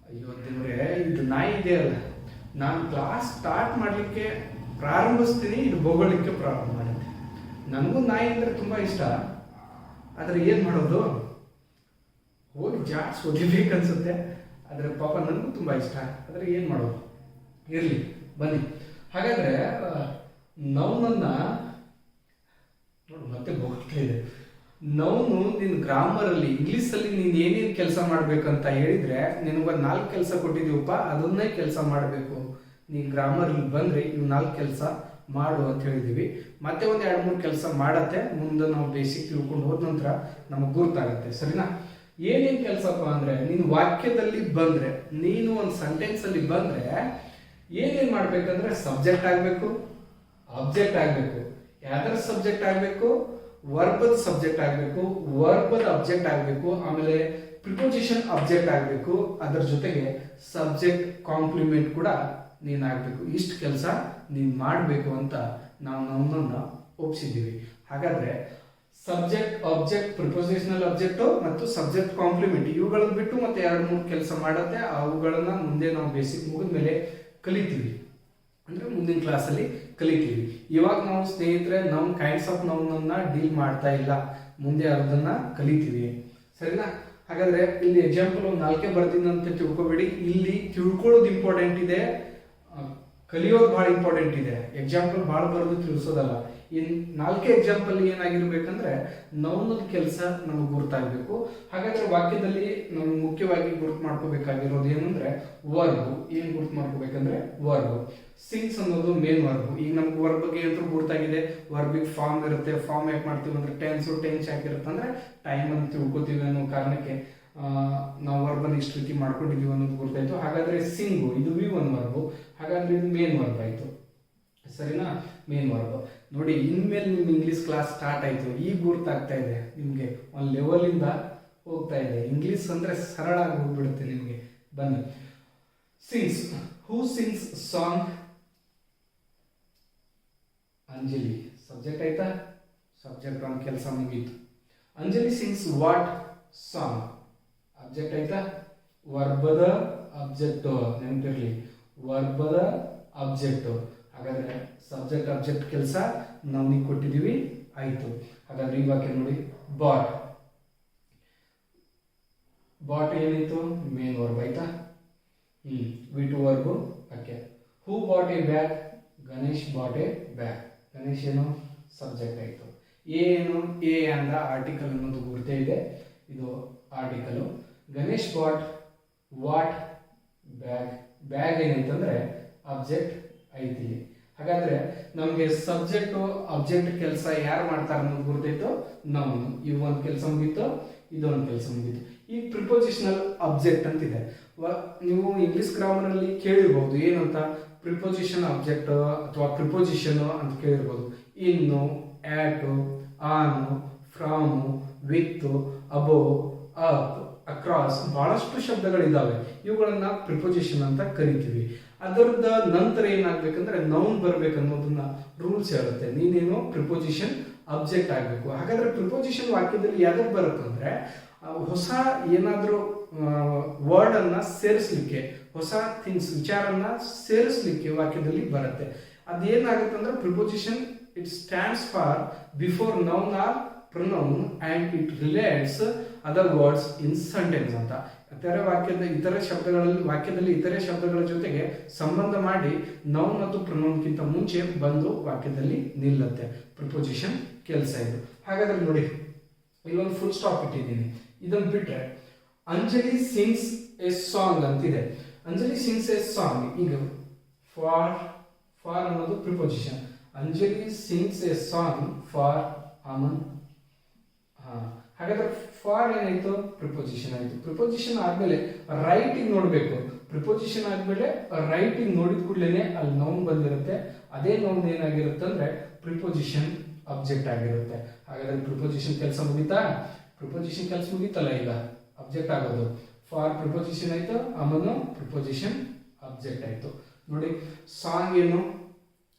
ಅಯ್ಯೋ ದೇವ್ರೆ ಇದು ನಾಯಿ ಇದೆ ಅಲ್ಲ, ನಾನು ಕ್ಲಾಸ್ ಸ್ಟಾರ್ಟ್ ಮಾಡ್ಲಿಕ್ಕೆ ಪ್ರಾರಂಭಿಸ್ತೀನಿ, ಇದು ಬೋಗೊಳ್ಳಿಕ್ಕೆ ಪ್ರಾರಂಭ ಮಾಡುತ್ತೆ. ನನಗೂ ನಾಯಿ ಅಂದ್ರೆ ತುಂಬಾ ಇಷ್ಟ, ಆದ್ರೆ ಏನ್ ಮಾಡೋದು, ಹೋಗಿ ಜಾಸ್ತಿ ಒದಿಬೇಕನ್ಸುತ್ತೆ. ಆದ್ರೆ ಪಾಪ ನನಗೂ ತುಂಬಾ ಇಷ್ಟ, ಆದ್ರೆ ಏನ್ ಮಾಡೋದು, ಇರ್ಲಿ ಬನ್ನಿ. ಹಾಗಾದ್ರೆ ನೌನನ್ನ ನೋಡು ಮತ್ತೆ ಬೋಗ್ತಾ ಇದೆ. ನೌನು ನಿನ್ ಗ್ರಾಮರ್ ಅಲ್ಲಿ ಇಂಗ್ಲಿಷ್ ಅಲ್ಲಿ ನೀನ್ ಏನೇನ್ ಕೆಲಸ ಮಾಡ್ಬೇಕಂತ ಹೇಳಿದ್ರೆ ನಿನಗೊಂದ್ 4 ಕೆಲಸ ಕೊಟ್ಟಿದೀವಪ್ಪ, ಅದನ್ನೇ ಕೆಲಸ ಮಾಡ್ಬೇಕು. ನೀನ್ ಗ್ರಾಮರ್ ಅಲ್ಲಿ ಬಂದ್ರೆ ಇವ್ 4 ಕೆಲಸ ಮಾಡು ಅಂತ ಹೇಳಿದೀವಿ. ಮತ್ತೆ ಒಂದ್ 2-3 ಕೆಲಸ ಮಾಡತ್ತೆ, ಮುಂದೆ ನಾವು ಬೇಸಿಕ್ ತಿಳ್ಕೊಂಡು ಹೋದ ನಂತರ ನಮಗ್ ಗುರ್ತಾಗತ್ತೆ. ಸರಿನಾ? ಏನೇನ್ ಕೆಲಸಪ್ಪ ಅಂದ್ರೆ, ನೀನು ವಾಕ್ಯದಲ್ಲಿ ಬಂದ್ರೆ, ನೀನು ಒಂದು ಸೆಂಟೆನ್ಸ್ ಅಲ್ಲಿ ಬಂದ್ರೆ ಏನೇನ್ ಮಾಡ್ಬೇಕಂದ್ರೆ ಸಬ್ಜೆಕ್ಟ್ ಆಗ್ಬೇಕು, ಆಬ್ಜೆಕ್ಟ್ ಆಗ್ಬೇಕು. ಯಾವ್ದಾರ ಸಬ್ಜೆಕ್ಟ್ ಆಗ್ಬೇಕು, ವರ್ಬದ ಸಬ್ಜೆಕ್ಟ್ ಆಗ್ಬೇಕು, ವರ್ಬದ ಅಬ್ಜೆಕ್ಟ್ ಆಗ್ಬೇಕು, ಆಮೇಲೆ ಪ್ರಿಪೋಸಿಷನ್ ಅಬ್ಜೆಕ್ಟ್ ಆಗ್ಬೇಕು, ಅದರ ಜೊತೆಗೆ ಸಬ್ಜೆಕ್ಟ್ ಕಾಂಪ್ಲಿಮೆಂಟ್ ಕೂಡ ನೀನ್ ಆಗ್ಬೇಕು. ಇಷ್ಟು ಕೆಲಸ ನೀನ್ ಮಾಡ್ಬೇಕು ಅಂತ ನಾವು ನಮ್ಮನ್ನ ಒಪ್ಸಿದ್ದೀವಿ. ಹಾಗಾದ್ರೆ ಸಬ್ಜೆಕ್ಟ್, ಆಬ್ಜೆಕ್ಟ್, ಪ್ರಿಪೋಸಿಷನಲ್ ಅಬ್ಜೆಕ್ಟ್ ಮತ್ತು ಸಬ್ಜೆಕ್ಟ್ ಕಾಂಪ್ಲಿಮೆಂಟ್ ಇವುಗಳನ್ನ ಬಿಟ್ಟು ಮತ್ತೆ 2-3 ಕೆಲಸ ಮಾಡತ್ತೆ. ಅವುಗಳನ್ನ ಮುಂದೆ ನಾವು ಬೇಸಿಕ್ ಮುಗಿದ ಮೇಲೆ ಕಲಿತೀವಿ, ಅಂದ್ರೆ ಮುಂದಿನ ಕ್ಲಾಸ್ ಅಲ್ಲಿ ಕಲಿತೀವಿ. ಇವಾಗ ನಾವು ಸ್ನೇಹಿತರೆ ನಮ್ ಕೈಂಡ್ಸ್ ಆಫ್ ನೌನ್ ಅನ್ನ ಡೀಲ್ ಮಾಡ್ತಾ ಇಲ್ಲ, ಮುಂದೆ ಅದನ್ನ ಕಲಿತೀವಿ. ಸರಿನಾ? ಹಾಗಾದ್ರೆ ಇಲ್ಲಿ ಎಕ್ಸಾಂಪಲ್ ಒಂದು 4 ಬರ್ತೀನಿ ಅಂತ ತಿಳ್ಕೊಬೇಡಿ. ಇಲ್ಲಿ ತಿಳ್ಕೊಳ್ಳೋದು ಇಂಪಾರ್ಟೆಂಟ್ ಇದೆ, ಕಲಿಯೋದು ಬಹಳ ಇಂಪಾರ್ಟೆಂಟ್ ಇದೆ. ಎಕ್ಸಾಂಪಲ್ ಬಹಳ ಬರೋದು ತಿಳಿಸೋದಲ್ಲ. ಇನ್ 4 ಎಕ್ಸಾಂಪಲ್ ಏನಾಗಿರ್ಬೇಕಂದ್ರೆ ನೌನದ ಕೆಲಸ ನಮಗೆ ಗುರ್ತಾಗಬೇಕು. ಹಾಗಾದ್ರೆ ವಾಕ್ಯದಲ್ಲಿ ನಾವು ಮುಖ್ಯವಾಗಿ ಗುರ್ತು ಮಾಡ್ಕೋಬೇಕಾಗಿರೋದು ಏನಂದ್ರೆ ವರ್ಬ್. ಏನ್ ಗುರ್ತು ಮಾಡ್ಕೋಬೇಕಂದ್ರೆ ವರ್ಬ್. ಸಿಂಗ್ಸ್ ಅನ್ನೋದು ಮೇನ್ ವರ್ಬ್. ಈಗ ನಮ್ಗೆ ವರ್ಬ್ ಬಗ್ಗೆ ಅಂತ ಗುರ್ತಾಗಿದೆ. ವರ್ಬಿಗೆ ಫಾರ್ಮ್ ಇರುತ್ತೆ. ಫಾರ್ಮ್ ಯಾಕೆ ಮಾಡ್ತೀವಿ ಅಂದ್ರೆ ಟೆನ್ಸ್ ಯಾಕಿರುತ್ತೆ ಅಂದ್ರೆ ಟೈಮ್ ಅಂತ ತಿಳ್ಕೊತೀವಿ ಅನ್ನೋ ಕಾರಣಕ್ಕೆ ನಾವು ವರ್ಬನ್ ಇಷ್ಟು ರೀತಿ ಮಾಡ್ಕೊಂಡಿದೀವಿ ಅನ್ನೋದು ಗುರ್ತಾಯ್ತು. ಹಾಗಾದ್ರೆ ಸಿಂಗು ಇದು V1 ವರ್ಬ್, ಹಾಗಾದ್ರೆ ಇದು ಮೇನ್ ವರ್ಬ್ ಆಯ್ತು. ಸರಿನಾ? Main verb. ನೋಡಿ ಇನ್ಮೇಲೆ ನಿಮ್ ಇಂಗ್ಲಿಷ್ ಕ್ಲಾಸ್ ಸ್ಟಾರ್ಟ್ ಆಯ್ತು, ಈಗ ಗುರ್ತಾಗ್ತಾ ಇದೆ ನಿಮ್ಗೆ, ಒಂದು ಲೆವೆಲ್ ಇಂದ ಹೋಗ್ತಾ ಇದೆ. ಇಂಗ್ಲಿಷ್ ಅಂದ್ರೆ ಸರಳ ಆಗಿ ಹೋಗ್ಬಿಡುತ್ತೆ ನಿಮ್ಗೆ. ಬನ್ನಿ, sings. Who sings song? Anjali. Subject ಆಯ್ತಾ? ಸಬ್ಜೆಕ್ಟ್ ಒಂದು ಕೆಲಸ ಮುಗೀತು. Anjali sings what song? Object ಆಯ್ತಾ? ವರ್ಬದ ಅಬ್ಜೆಕ್ಟ್ ನೆನಪಿರ್ಲಿ, ವರ್ಬದ ಅಬ್ಜೆಕ್ಟ್. ಹಾಗಾದ್ರೆ ಸಬ್ಜೆಕ್ಟ್ ಅಬ್ಜೆಕ್ಟ್ ಕೆಲಸ ನಾವು ಕೊಟ್ಟಿದೀವಿ ಆಯ್ತು. ಹಾಗಾದ್ರೆ ಈ ವಾಕ್ಯ ನೋಡಿ, ಬಾಟ್. ಬಾಟ್ ಏನಿತ್ತು? ಮೇನ್ ವರ್ಬ್ ಆಯ್ತಾ? V2 verb. Okay. Who bought a bag? Ganesh bought a bag. Ganesh ಏನು? ಸಬ್ಜೆಕ್ಟ್ ಆಯ್ತು. ಏನು? ಎ ಅಂದ ಆರ್ಟಿಕಲ್ ಅನ್ನೋದು ಗುರ್ತೇ ಇದೆ, ಇದು article. Ganesh bought what bag? Bag ಏನೈತಂದ್ರೆ ಅಬ್ಜೆಕ್ಟ್ ಐತಿ. ಹಾಗಾದ್ರೆ ನಮ್ಗೆ ಸಬ್ಜೆಕ್ಟ್ ಅಬ್ಜೆಕ್ಟ್ ಕೆಲಸ ಯಾರು ಮಾಡ್ತಾರೆ ಅನ್ನೋದು ಗುರ್ತಾಯ್ತು, ನಾವು. ಇವು ಒಂದು ಕೆಲಸ ಮುಗೀತು, ಇದೊಂದು ಕೆಲಸ ಮುಗೀತು. ಈ ಪ್ರಿಪೋಸಿಷನಲ್ ಅಬ್ಜೆಕ್ಟ್ ಅಂತಿದೆ. ನೀವು ಇಂಗ್ಲಿಷ್ ಗ್ರಾಮರ್ ಅಲ್ಲಿ ಕೇಳಿರ್ಬಹುದು ಏನಂತ, ಪ್ರಿಪೋಸಿಷನ್ ಅಬ್ಜೆಕ್ಟ್ ಅಥವಾ ಪ್ರಿಪೋಸಿಷನ್ ಅಂತ ಕೇಳಿರ್ಬಹುದು. ಇನ್ನು, at, on, from, with, above, up, across, ಬಹಳಷ್ಟು ಶಬ್ದಗಳಿದಾವೆ. ಇವುಗಳನ್ನ ಪ್ರಿಪೋಸಿಷನ್ ಅಂತ ಕರಿತೀವಿ. ಅದರದ ನಂತರ ಏನಾಗ್ಬೇಕಂದ್ರೆ ನೌನ್ ಬರ್ಬೇಕನ್ನೋದನ್ನ ರೂಲ್ಸ್ ಹೇಳುತ್ತೆ. ನೀನೇನು ಪ್ರಿಪೋಸಿಷನ್ ಅಬ್ಜೆಕ್ಟ್ ಆಗ್ಬೇಕು. ಹಾಗಾದ್ರೆ ಪ್ರಿಪೋಸಿಷನ್ ವಾಕ್ಯದಲ್ಲಿ ಯಾವ್ದು ಬರುತ್ತಂದ್ರೆ ಹೊಸ ಏನಾದ್ರೂ ವರ್ಡ್ ಅನ್ನ ಸೇರಿಸ್ಲಿಕ್ಕೆ, ಹೊಸ ಥಿಂಗ್ಸ್ ವಿಚಾರನ್ನ ಸೇರಿಸ್ಲಿಕ್ಕೆ ವಾಕ್ಯದಲ್ಲಿ ಬರುತ್ತೆ. ಅದೇನಾಗುತ್ತೆ ಅಂದ್ರೆ preposition it stands for before noun R pronoun and it relates other words in sentence ಅಂತ. ವಾಕ್ಯದಲ್ಲಿ ಇತರೆ ಶಬ್ದಗಳ ಜೊತೆಗೆ ಸಂಬಂಧ ಮಾಡಿ ನೌನ್ ಮತ್ತು ಪ್ರೊನೌನ್ಗಿಂತ ಮುಂಚೆ ಬಂದು ವಾಕ್ಯದಲ್ಲಿ ನಿಲ್ಲುತ್ತೆ. ಪ್ರಿಪೋಸಿಷನ್ ಕೆಲಸ ಇದು. ಹಾಗಾದ್ರೆ ನೋಡಿ ಇಲ್ಲೊಂದು ಫುಲ್ ಸ್ಟಾಪ್ ಇಟ್ಟಿದ್ದೀನಿ. ಇದನ್ನು ಬಿಟ್ರೆ ಅಂಜಲಿ ಸಿಂಗ್ಸ್ ಎ ಸಾಂಗ್ ಅಂತಿದೆ. Anjali sings a song. ಈಗ ಫಾರ್ ಅನ್ನೋದು preposition. Anjali sings a song for Aman. ಹಾಗಾದ್ರೆ ಫಾರ್ ಏನಾಯ್ತು? ಪ್ರಿಪೋಸಿಷನ್ ಆಯ್ತು. ಪ್ರಿಪೋಸಿಷನ್ ಆದ್ಮೇಲೆ ರೈಟಿಂಗ್ ನೋಡ್ಬೇಕು. ಪ್ರಿಪೋಸಿಷನ್ ಆದ್ಮೇಲೆ ರೈಟಿಂಗ್ ನೋಡಿದ ಕೂಡಲೇ ಅಲ್ಲಿ ನೌನ್ ಬಂದಿರುತ್ತೆ. ಅದೇ ನೌನ್ ಏನಾಗಿರುತ್ತೆ ಅಂದ್ರೆ ಪ್ರಿಪೋಸಿಷನ್ ಅಬ್ಜೆಕ್ಟ್ ಆಗಿರುತ್ತೆ. ಹಾಗಾದ್ರೆ ಪ್ರಿಪೋಸಿಷನ್ ಕೆಲಸ ಮುಗಿತಾ? ಪ್ರಿಪೋಸಿಷನ್ ಕೆಲಸ ಮುಗಿತಲ್ಲ, ಈಗ ಅಬ್ಜೆಕ್ಟ್ ಆಗೋದು. ಫಾರ್ ಪ್ರಿಪೋಸಿಷನ್ ಆಯ್ತು, ಆಮೇಲೆ ಪ್ರಿಪೋಸಿಷನ್ ಆಬ್ಜೆಕ್ಟ್ ಆಯ್ತು. ನೋಡಿ ಸಾಂಗ್ ಏನು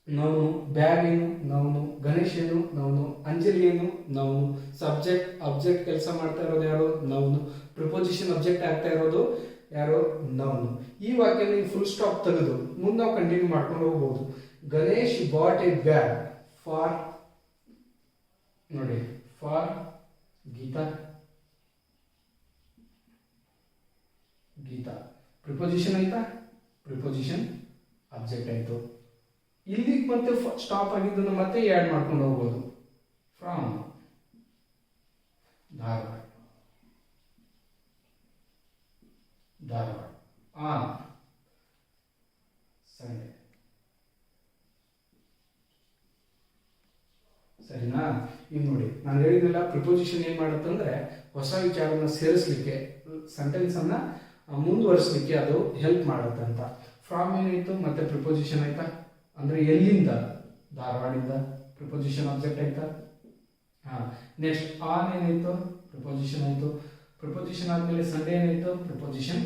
ನೌನು, ಬ್ಯಾಗ್ ಏನು ನೌನು, ಗಣೇಶ್ ಏನು ನೌನು, ಅಂಜಲಿ ಏನು ನೌನು, ಸಬ್ಜೆಕ್ಟ್ ಆಬ್ಜೆಕ್ಟ್ ಕೆಲಸ ಮಾಡ್ತಾ ಇರೋದು ಯಾರು ನೌನು, ಪ್ರಿಪೋಸಿಷನ್ ಆಬ್ಜೆಕ್ಟ್ ಆಗ್ತಾ ಇರೋದು ಯಾರು ನೌನು. ಈ ವಾಕ್ಯನ ಫುಲ್ ಸ್ಟಾಪ್ ತೆಗೆದು ಮುಂದೆ ನಾವು ಕಂಟಿನ್ಯೂ ಮಾಡ್ಕೊಂಡು ಹೋಗ್ಬೋದು. Ganesh bought a bag for, ನೋಡಿ ಫಾರ್ ಗೀತಾ, ಗೀತಾ ಪ್ರಿಪೋಸಿಷನ್ ಆಯ್ತಾ, ಪ್ರಿಪೋಸಿಷನ್ ಆಬ್ಜೆಕ್ಟ್ ಆಯ್ತು. ಇಲ್ಲಿ ಮತ್ತೆ ಸ್ಟಾಪ್ ಆಗಿದ್ದನ್ನು ಮತ್ತೆ ಆಡ್ ಮಾಡ್ಕೊಂಡು ಹೋಗ್ಬೋದು. From Dharwad, Dharwad, on Sunday. ಸರಿನಾ? ಈಗ ನೋಡಿ ನಾನು ಹೇಳಿದ್ನಲ್ಲ, ಪ್ರಿಪೋಸಿಷನ್ ಏನ್ ಮಾಡುತ್ತಂದ್ರೆ ಹೊಸ ವಿಚಾರನ ಸೇರಿಸಲಿಕ್ಕೆ, ಸೆಂಟೆನ್ಸ್ ಅನ್ನ ಮುಂದುವರಿಸಲಿಕ್ಕೆ ಅದು ಹೆಲ್ಪ್ ಮಾಡುತ್ತೆ ಅಂತ. ಫ್ರಾಮ್ ಏನಾಯ್ತು ಮತ್ತೆ ಪ್ರಿಪೋಸಿಷನ್ ಆಯ್ತಾ, ಅಂದ್ರೆ ಎಲ್ಲಿಂದ, ಧಾರವಾಡಿಂದ, ಪ್ರಿಪೋಸಿಷನ್ ಆಬ್ಜೆಕ್ಟ್ ಆಯ್ತಾ. ನೆಕ್ಸ್ಟ್ ಆನ್ ಏನಾಯ್ತು, ಪ್ರಿಪೋಸಿಷನ್ ಆಯ್ತು. ಪ್ರಿಪೋಸಿಷನ್ ಆದ್ಮೇಲೆ ಸಂಡೇ ಏನಾಯ್ತು, ಪ್ರಿಪೋಸಿಷನ್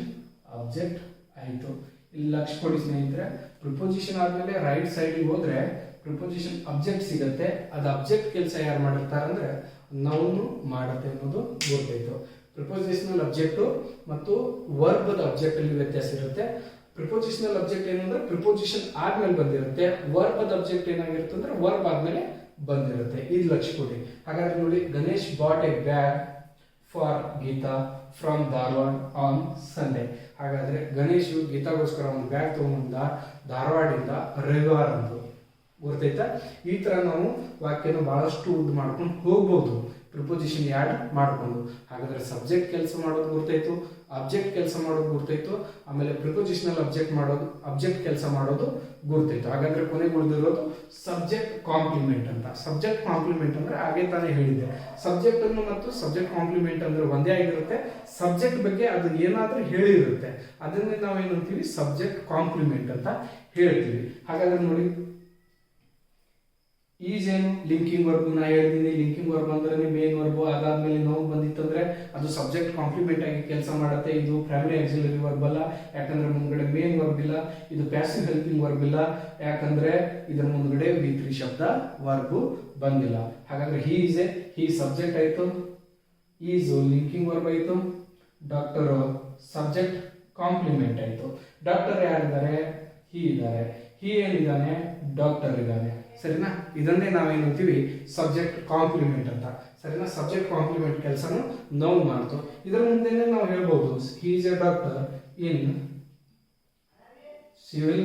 ಆಬ್ಜೆಕ್ಟ್ ಆಯ್ತು. ಇಲ್ಲಿ ಲಕ್ಷ ಕೊಡಿ ಸ್ನೇಹಿತರೆ, ಪ್ರಿಪೋಸಿಷನ್ ಆದ್ಮೇಲೆ ರೈಟ್ ಸೈಡ್ ಹೋದ್ರೆ ಪ್ರಿಪೋಸಿಷನ್ ಅಬ್ಜೆಕ್ಟ್ ಸಿಗತ್ತೆ. ಅದು ಅಬ್ಜೆಕ್ಟ್ ಕೆಲಸ ಯಾರು ಮಾಡಿರ್ತಾರೆ ಅಂದ್ರೆ ನೌನು ಮಾಡುತ್ತೆ ಅನ್ನೋದು ಗೊತ್ತಾಯ್ತು. ಪ್ರಿಪೋಸಿಷನಲ್ ಅಬ್ಜೆಕ್ಟ್ ಮತ್ತು ವರ್ಬದ ಅಬ್ಜೆಕ್ಟ್ ಅಲ್ಲಿ ವ್ಯತ್ಯಾಸ ಇರುತ್ತೆ. ಪ್ರಿಪೋಸಿಷನಲ್ ಅಬ್ಜೆಕ್ಟ್ ಏನಂದ್ರೆ ಪ್ರಿಪೋಸಿಷನ್ ಆದ್ಮೇಲೆ ಬಂದಿರುತ್ತೆ, ವರ್ಬದ ಅಬ್ಜೆಕ್ಟ್ ಏನಾಗಿರುತ್ತೆ ಅಂದ್ರೆ ವರ್ಬ್ ಆದ್ಮೇಲೆ ಬಂದಿರುತ್ತೆ. ಇದು ಲಕ್ಷ ಕೊಡಿ. ಹಾಗಾದ್ರೆ ನೋಡಿ, Ganesh bought a bag for Geeta from Dharwad on Sunday. ಹಾಗಾದ್ರೆ ಗಣೇಶ್ ಗೀತಾಗೋಸ್ಕರ ಒಂದು ಬ್ಯಾಗ್ ತಗೊಂಡ ಧಾರವಾಡಿಂದ ರವಿವಾರ ಅಂತ ಗೊತ್ತಾಯ್ತಾ. ಈ ತರ ನಾವು ವಾಕ್ಯನ ಬಹಳಷ್ಟು ಉದ್ದು ಮಾಡ್ಕೊಂಡು ಹೋಗ್ಬೋದು, ಪ್ರಿಪೋಸಿಷನ್ ಆ್ಯಡ್ ಮಾಡ್ಕೊಂಡು. ಹಾಗಾದ್ರೆ ಸಬ್ಜೆಕ್ಟ್ ಕೆಲಸ ಮಾಡೋದು ಗೊತ್ತಾಯ್ತು, ಅಬ್ಜೆಕ್ಟ್ ಕೆಲಸ ಮಾಡೋದು ಗೊತ್ತಾಯ್ತು, ಆಮೇಲೆ ಪ್ರಿಪೋಸಿಷನಲ್ ಅಬ್ಜೆಕ್ಟ್ ಕೆಲಸ ಮಾಡೋದು ಗೊತ್ತಾಯ್ತು. ಹಾಗಾದ್ರೆ ಕೊನೆಗೆ ಉಳಿದಿರೋದು ಸಬ್ಜೆಕ್ಟ್ ಕಾಂಪ್ಲಿಮೆಂಟ್ ಅಂತ. ಸಬ್ಜೆಕ್ಟ್ ಕಾಂಪ್ಲಿಮೆಂಟ್ ಅಂದ್ರೆ ಹಾಗೆ ತಾನೇ ಹೇಳಿದ್ದೆ, ಸಬ್ಜೆಕ್ಟ್ ಅನ್ನು ಮತ್ತು ಸಬ್ಜೆಕ್ಟ್ ಕಾಂಪ್ಲಿಮೆಂಟ್ ಅಂದ್ರೆ ಒಂದೇ ಆಗಿರುತ್ತೆ. ಸಬ್ಜೆಕ್ಟ್ ಬಗ್ಗೆ ಅದು ಏನಾದ್ರೂ ಹೇಳಿರುತ್ತೆ, ಅದನ್ನೇ ನಾವೇನಂತೀವಿ ಸಬ್ಜೆಕ್ಟ್ ಕಾಂಪ್ಲಿಮೆಂಟ್ ಅಂತ ಹೇಳ್ತೀವಿ. ಹಾಗಾದ್ರೆ ನೋಡಿ, ಈಸ್ ಏನು ಲಿಂಕಿಂಗ್ ವರ್ಬ್, ನಾ ಹೇಳಿದೀನಿ ಲಿಂಕಿಂಗ್ ವರ್ಬ್ ಅಂದ್ರೆ ಮೇನ್ ವರ್ಬ್, ಅದಾದ್ಮೇಲೆ ನೋವು ಬಂದಿತ್ತಂದ್ರೆ ಅದು ಸಬ್ಜೆಕ್ಟ್ ಕಾಂಪ್ಲಿಮೆಂಟ್ ಆಗಿ ಕೆಲಸ ಮಾಡುತ್ತೆ. ಇದು ಪ್ರೈಮರಿ ಆಕ್ಸಿಲರಿ ವರ್ಬ್ ಅಲ್ಲ, ಯಾಕಂದ್ರೆ ಮುಂದ್ಗಡೆ ಮೇನ್ ವರ್ಬ್ ಇಲ್ಲ. ಇದು ಪ್ಯಾಸಿವ್ ಹೆಲ್ಪಿಂಗ್ ವರ್ಬ್ ಇಲ್ಲ, ಯಾಕಂದ್ರೆ ಇದರ ಮುಂದ್ಗಡೆ V3 ಶಬ್ದ ವರ್ಬ್ ಬಂದಿಲ್ಲ. ಹಾಗಾದ್ರೆ ಹಿ ಸಬ್ಜೆಕ್ಟ್ ಆಯ್ತು, ಈಸ್ ಲಿಂಕಿಂಗ್ ವರ್ಬ್ ಆಯ್ತು, ಡಾಕ್ಟರ್ ಸಬ್ಜೆಕ್ಟ್ ಕಾಂಪ್ಲಿಮೆಂಟ್ ಆಯ್ತು. ಡಾಕ್ಟರ್ ಯಾರಿದ್ದಾರೆ, ಹಿ ಇದ್ದಾರೆ, ಹಿ ಏನಿದ್ದಾನೆ ಡಾಕ್ಟರ್ ಇದ್ದಾನೆ. ಸರಿನಾ? ಇದನ್ನೇ ನಾವೇನಂತೀವಿ ಸಬ್ಜೆಕ್ಟ್ ಕಾಂಪ್ಲಿಮೆಂಟ್ ಅಂತ. ಸರಿನಾ? ಸಬ್ಜೆಕ್ಟ್ ಕಾಂಪ್ಲಿಮೆಂಟ್ ಕೆಲಸನು ನಾವು ಮಾಡ್ತು. ಇದರ ಮುಂದೆನೆ ನಾವು ಹೇಳ್ಬೋದು, ಹಿ is a doctor in civil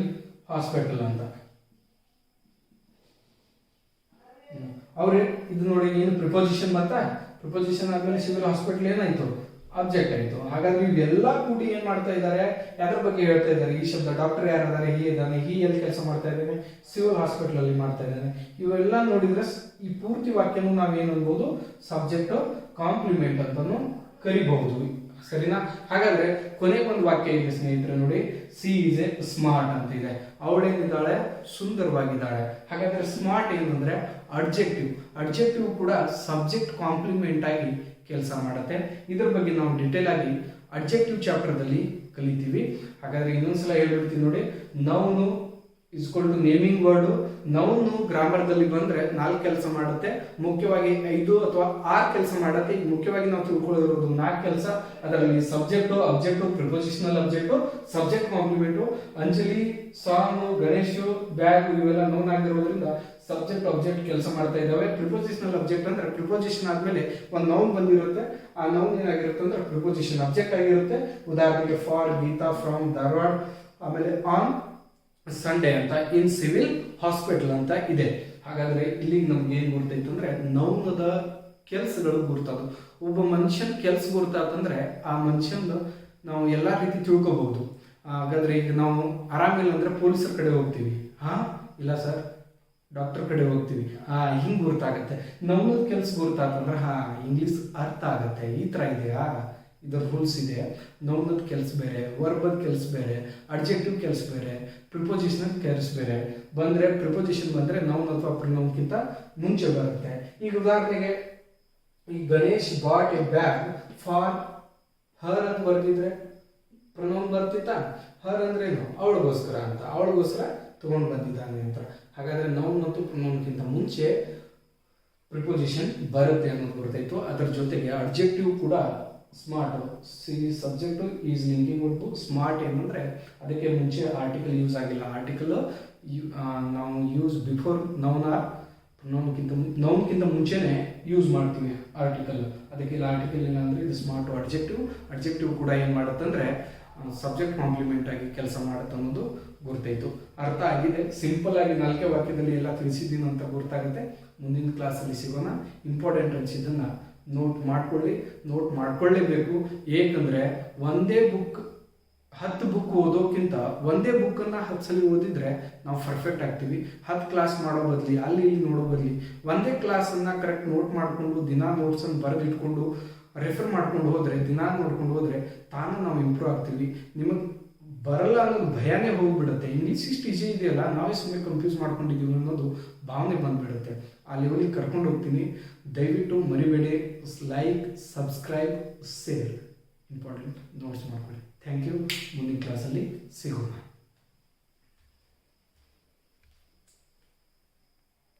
hospital ಅಂತ. ಅವ್ರೆ ಇದು ನೋಡಿ, ಏನು ಪ್ರಿಪೋಸಿಷನ್ ಬಂತ, ಪ್ರಿಪೋಸಿಷನ್ ಆದ್ಮೇಲೆ ಸಿವಿಲ್ ಹಾಸ್ಪಿಟಲ್ ಏನಾಯ್ತು, ಅಬ್ಜೆಕ್ಟ್ ಆಯ್ತು. ಹಾಗಾದ್ರೆ ಇವೆಲ್ಲ ಕೂಡಿ ಏನ್ ಮಾಡ್ತಾ ಇದ್ದಾರೆ, ಯಾವ್ದ್ರ ಬಗ್ಗೆ ಹೇಳ್ತಾ ಇದ್ದಾರೆ, ಈ ಶಬ್ದ ಡಾಕ್ಟರ್ ಯಾರಿದ್ದಾರೆ, ಹಿ ಇದ್ದಾನೆ, ಹಿ ಎಲ್ಲಿ ಕೆಲಸ ಮಾಡ್ತಾ ಇದ್ದಾನೆ, ಸಿವಿಲ್ ಹಾಸ್ಪಿಟಲ್ ಅಲ್ಲಿ ಮಾಡ್ತಾ ಇದ್ದಾನೆ. ಇವೆಲ್ಲ ನೋಡಿದ್ರೆ ಈ ಪೂರ್ತಿ ವಾಕ್ಯನು ನಾವೇನು ಅನ್ಬೋದು, ಸಬ್ಜೆಕ್ಟ್ ಕಾಂಪ್ಲಿಮೆಂಟ್ ಅಂತಾನು ಕರಿಬಹುದು. ಸರಿನಾ? ಹಾಗಾದ್ರೆ ಕೊನೆಗೊಂದು ವಾಕ್ಯ ಇದೆ ಸ್ನೇಹಿತರೆ ನೋಡಿ, ಸಿ ಇಸ್ ಎ ಸ್ಮಾರ್ಟ್ ಅಂತ ಇದೆ. ಅವಳೇನಿದ್ದಾಳೆ, ಸುಂದರವಾಗಿದ್ದಾಳೆ. ಹಾಗಾದ್ರೆ ಸ್ಮಾರ್ಟ್ ಏನಂದ್ರೆ ಅಡ್ಜೆಕ್ಟಿವ್ ಕೂಡ ಸಬ್ಜೆಕ್ಟ್ ಕಾಂಪ್ಲಿಮೆಂಟ್ ಆಗಿ ಕೆಲಸ ಮಾಡುತ್ತೆ. ಇದ್ರ ಬಗ್ಗೆ ನಾವು ಡಿಟೇಲ್ ಆಗಿ ಅಡ್ಜೆಕ್ಟಿವ್ ಚಾಪ್ಟರ್ ದಲ್ಲಿ ಕಲಿತೀವಿ. ಹಾಗಾದ್ರೆ ಇನ್ನೊಂದ್ಸಲ ಹೇಳ್ಬಿಡ್ತೀನಿ ನೋಡಿ, noun is equal to naming word. Noun grammar ದಲ್ಲಿ ಬಂದ್ರೆ 4 ಕೆಲಸ ಮಾಡುತ್ತೆ, ಮುಖ್ಯವಾಗಿ 5 ಅಥವಾ 6 ಕೆಲಸ ಮಾಡುತ್ತೆ. ಈಗ ಮುಖ್ಯವಾಗಿ ನಾವು ತಿಳ್ಕೊಳ್ಳಿರೋದು 4 ಕೆಲಸ. ಅದರಲ್ಲಿ subject, object, prepositional object, subject complement. Anjali, song, Ganesh, bag ಇವೆಲ್ಲ ನೌನ್ ಆಗಿರೋದ್ರಿಂದ ಸಬ್ಜೆಕ್ಟ್ ಆಬ್ಜೆಕ್ಟ್ ಕೆಲಸ ಮಾಡ್ತಾ ಇದ್ದಾವೆ. ಪ್ರಿಪೋಸಿಷನಲ್ ಅಬ್ಜೆಕ್ಟ್ ಅಂದ್ರೆ ಪ್ರಿಪೋಸಿಷನ್ ಆದ್ಮೇಲೆ ಒಂದು ನೌನ್ ಬಂದಿರುತ್ತೆ, ಆ ನೌನ್ ಏನಾಗಿರುತ್ತೆ ಅಂದ್ರೆ ಪ್ರಿಪೋಸಿಷನ್ ಅಬ್ಜೆಕ್ಟ್ ಆಗಿರುತ್ತೆ. ಉದಾಹರಣೆಗೆ ಫಾರ್ ಗೀತಾ ಫ್ರಮ್ ಧಾರವಾಡ, ಆಮೇಲೆ ಆನ್ ಸಂಡೇ ಅಂತ, ಇನ್ ಸಿವಿಲ್ ಹಾಸ್ಪಿಟಲ್ ಅಂತ ಇದೆ. ಹಾಗಾದ್ರೆ ಇಲ್ಲಿ ನಮ್ಗೆ ಏನ್ ಗುರ್ತಾಯ್ತು ಅಂದ್ರೆ ನೌನದ ಕೆಲಸಗಳು ಗುರ್ತಾವ. ಒಬ್ಬ ಮನುಷ್ಯನ ಕೆಲಸ ಗುರ್ತಾತಂದ್ರೆ ಆ ಮನುಷ್ಯನ ನಾವು ಎಲ್ಲಾ ರೀತಿ ತಿಳ್ಕೋಬಹುದು. ಹಾಗಾದ್ರೆ ಈಗ ನಾವು ಆರಾಮಿಲ್ಲ ಅಂದ್ರೆ ಪೊಲೀಸರ ಕಡೆ ಹೋಗ್ತೀವಿ, ಇಲ್ಲ ಸರ್ ಡಾಕ್ಟರ್ ಕಡೆ ಹೋಗ್ತೀವಿ, ಹಿಂಗ್ ಗುರ್ತಾಗತ್ತೆ. ನೌನದ ಕೆಲಸ ಗುರ್ತಾತಂದ್ರೆ ಇಂಗ್ಲಿಷ್ ಅರ್ಥ ಆಗತ್ತೆ. ಈ ತರ ಇದೆಯಾ, ಇದರ ರೂಲ್ಸ್ ಇದೆ. ನೌನದ ಕೆಲಸ ಬೇರೆ, ವರ್ಬದ ಕೆಲಸ ಬೇರೆ, ಅಡ್ಜೆಕ್ಟಿವ್ ಕೆಲಸ ಬೇರೆ, ಪ್ರಿಪೋಸಿಷನಲ್ ಕೆಲಸ ಬೇರೆ. ಬಂದ್ರೆ ಪ್ರಿಪೋಸಿಷನ್ ಬಂದ್ರೆ ನೌನ್ ಅಥವಾ ಪ್ರಿನೌನ್ಗಿಂತ ಮುಂಚೆ ಬರುತ್ತೆ. ಈಗ ಉದಾಹರಣೆಗೆ ಈ Ganesh bought a bag for her ಅಂತ ಬರ್ದಿದ್ರೆ ಪ್ರೊನೌನ್ ಬರ್ತಿತ್ತಾ, ಹರ್ ಅಂದ್ರೆ ಏನು, ಅವಳಿಗೋಸ್ಕರ ಅಂತ, ಅವಳಿಗೋಸ್ಕರ ತಗೊಂಡು ಬಂದಿದ್ದಾನೆ ಅಂತ. ಹಾಗಾದ್ರೆ ನೌನ್ ಮತ್ತು ಪ್ರೊನೌನ್ಗಿಂತ ಮುಂಚೆ ಪ್ರಿಪೋಸಿಷನ್ ಬರುತ್ತೆ ಅನ್ನೋದು ಗೊತ್ತಾಯ್ತು. ಅದರ ಜೊತೆಗೆ ಅಡ್ಜೆಕ್ಟಿವ್ ಕೂಡ smart. Subject is linking verb smart ಏನಂದ್ರೆ ಅದಕ್ಕೆ ಮುಂಚೆ ಆರ್ಟಿಕಲ್ ಯೂಸ್ ಆಗಿಲ್ಲ. ಆರ್ಟಿಕಲ್ ನಾವು ಯೂಸ್ ಬಿಫೋರ್ ನೌನ್ ಆರ್ ನೌನ್ಗಿಂತ ಮುಂಚೆನೆ ಯೂಸ್ ಮಾಡ್ತೀವಿ ಆರ್ಟಿಕಲ್. ಅದಕ್ಕೆ ಇಲ್ಲಿ ಆರ್ಟಿಕಲ್ ಇಲ್ಲ ಅಂದ್ರೆ ಇದು ಸ್ಮಾರ್ಟ್ ಅಡ್ಜೆಕ್ಟಿವ್ ಕೂಡ ಏನ್ ಮಾಡುತ್ತಂದ್ರೆ ಸಬ್ಜೆಕ್ಟ್ ಕಾಂಪ್ಲಿಮೆಂಟ್ ಆಗಿ ಕೆಲಸ ಮಾಡುತ್ತೆ ಅನ್ನೋದು ಗೊತ್ತಾಯ್ತು. ಅರ್ಥ ಆಗಿದೆ. ಸಿಂಪಲ್ ಆಗಿ 4 ವಾಕ್ಯದಲ್ಲಿ ಎಲ್ಲ ತಿಳಿಸಿದ್ದೀನಿ ಅಂತ ಗೊತ್ತಾಗುತ್ತೆ. ಮುಂದಿನ ಕ್ಲಾಸಲ್ಲಿ ಸಿಗೋಣ. ಇಂಪಾರ್ಟೆಂಟ್ ಅನ್ಸಿದ್ದನ್ನ ನೋಟ್ ಮಾಡ್ಕೊಳ್ಳೇಬೇಕು. ಏಕೆಂದ್ರೆ ಒಂದೇ ಬುಕ್ 10 ಬುಕ್ ಓದೋಕ್ಕಿಂತ ಒಂದೇ ಬುಕ್ಕನ್ನು 10 ಸಲ ಓದಿದ್ರೆ ನಾವು ಪರ್ಫೆಕ್ಟ್ ಆಗ್ತೀವಿ. 10 ಕ್ಲಾಸ್ ಮಾಡೋ ಬದಲಿ ಅಲ್ಲಿ ಇಲ್ಲಿ ನೋಡೋ ಬದಲಿ ಒಂದೇ ಕ್ಲಾಸನ್ನು ಕರೆಕ್ಟ್ ನೋಟ್ ಮಾಡಿಕೊಂಡು ದಿನಾ ನೋಟ್ಸನ್ನು ಬರೆದಿಟ್ಕೊಂಡು ರೆಫರ್ ಮಾಡ್ಕೊಂಡು ಹೋದ್ರೆ, ದಿನಾ ನೋಡ್ಕೊಂಡು ಹೋದ್ರೆ ತಾನು ನಾವು ಇಂಪ್ರೂವ್ ಆಗ್ತೀವಿ. ನಿಮಗೆ ಬರಲ್ಲ ಅನ್ನೋದು ಭಯನೇ ಹೋಗ್ಬಿಡುತ್ತೆ. ಇಂಗ್ಲೀಷ್ ಇಷ್ಟು ಈಜಿ ಇದೆಯಲ್ಲ, ನಾವೇ ಸುಮ್ಮನೆ ಕನ್ಫ್ಯೂಸ್ ಮಾಡ್ಕೊಂಡಿದ್ದೀವಿ ಅನ್ನೋದು ಭಾವನೆ ಬಂದ್ಬಿಡುತ್ತೆ. ಆ ಲೆವೆಲಿಗೆ ಕರ್ಕೊಂಡು ಹೋಗ್ತೀನಿ. ದಯವಿಟ್ಟು ಮರಿಬೇಡಿ. Like, subscribe, share. Important notes ಮಾಡ್ಕೊಳ್ಳಿ. Thank you. ಮುಂದಿನ ಕ್ಲಾಸಲ್ಲಿ ಸಿಗೋಣ.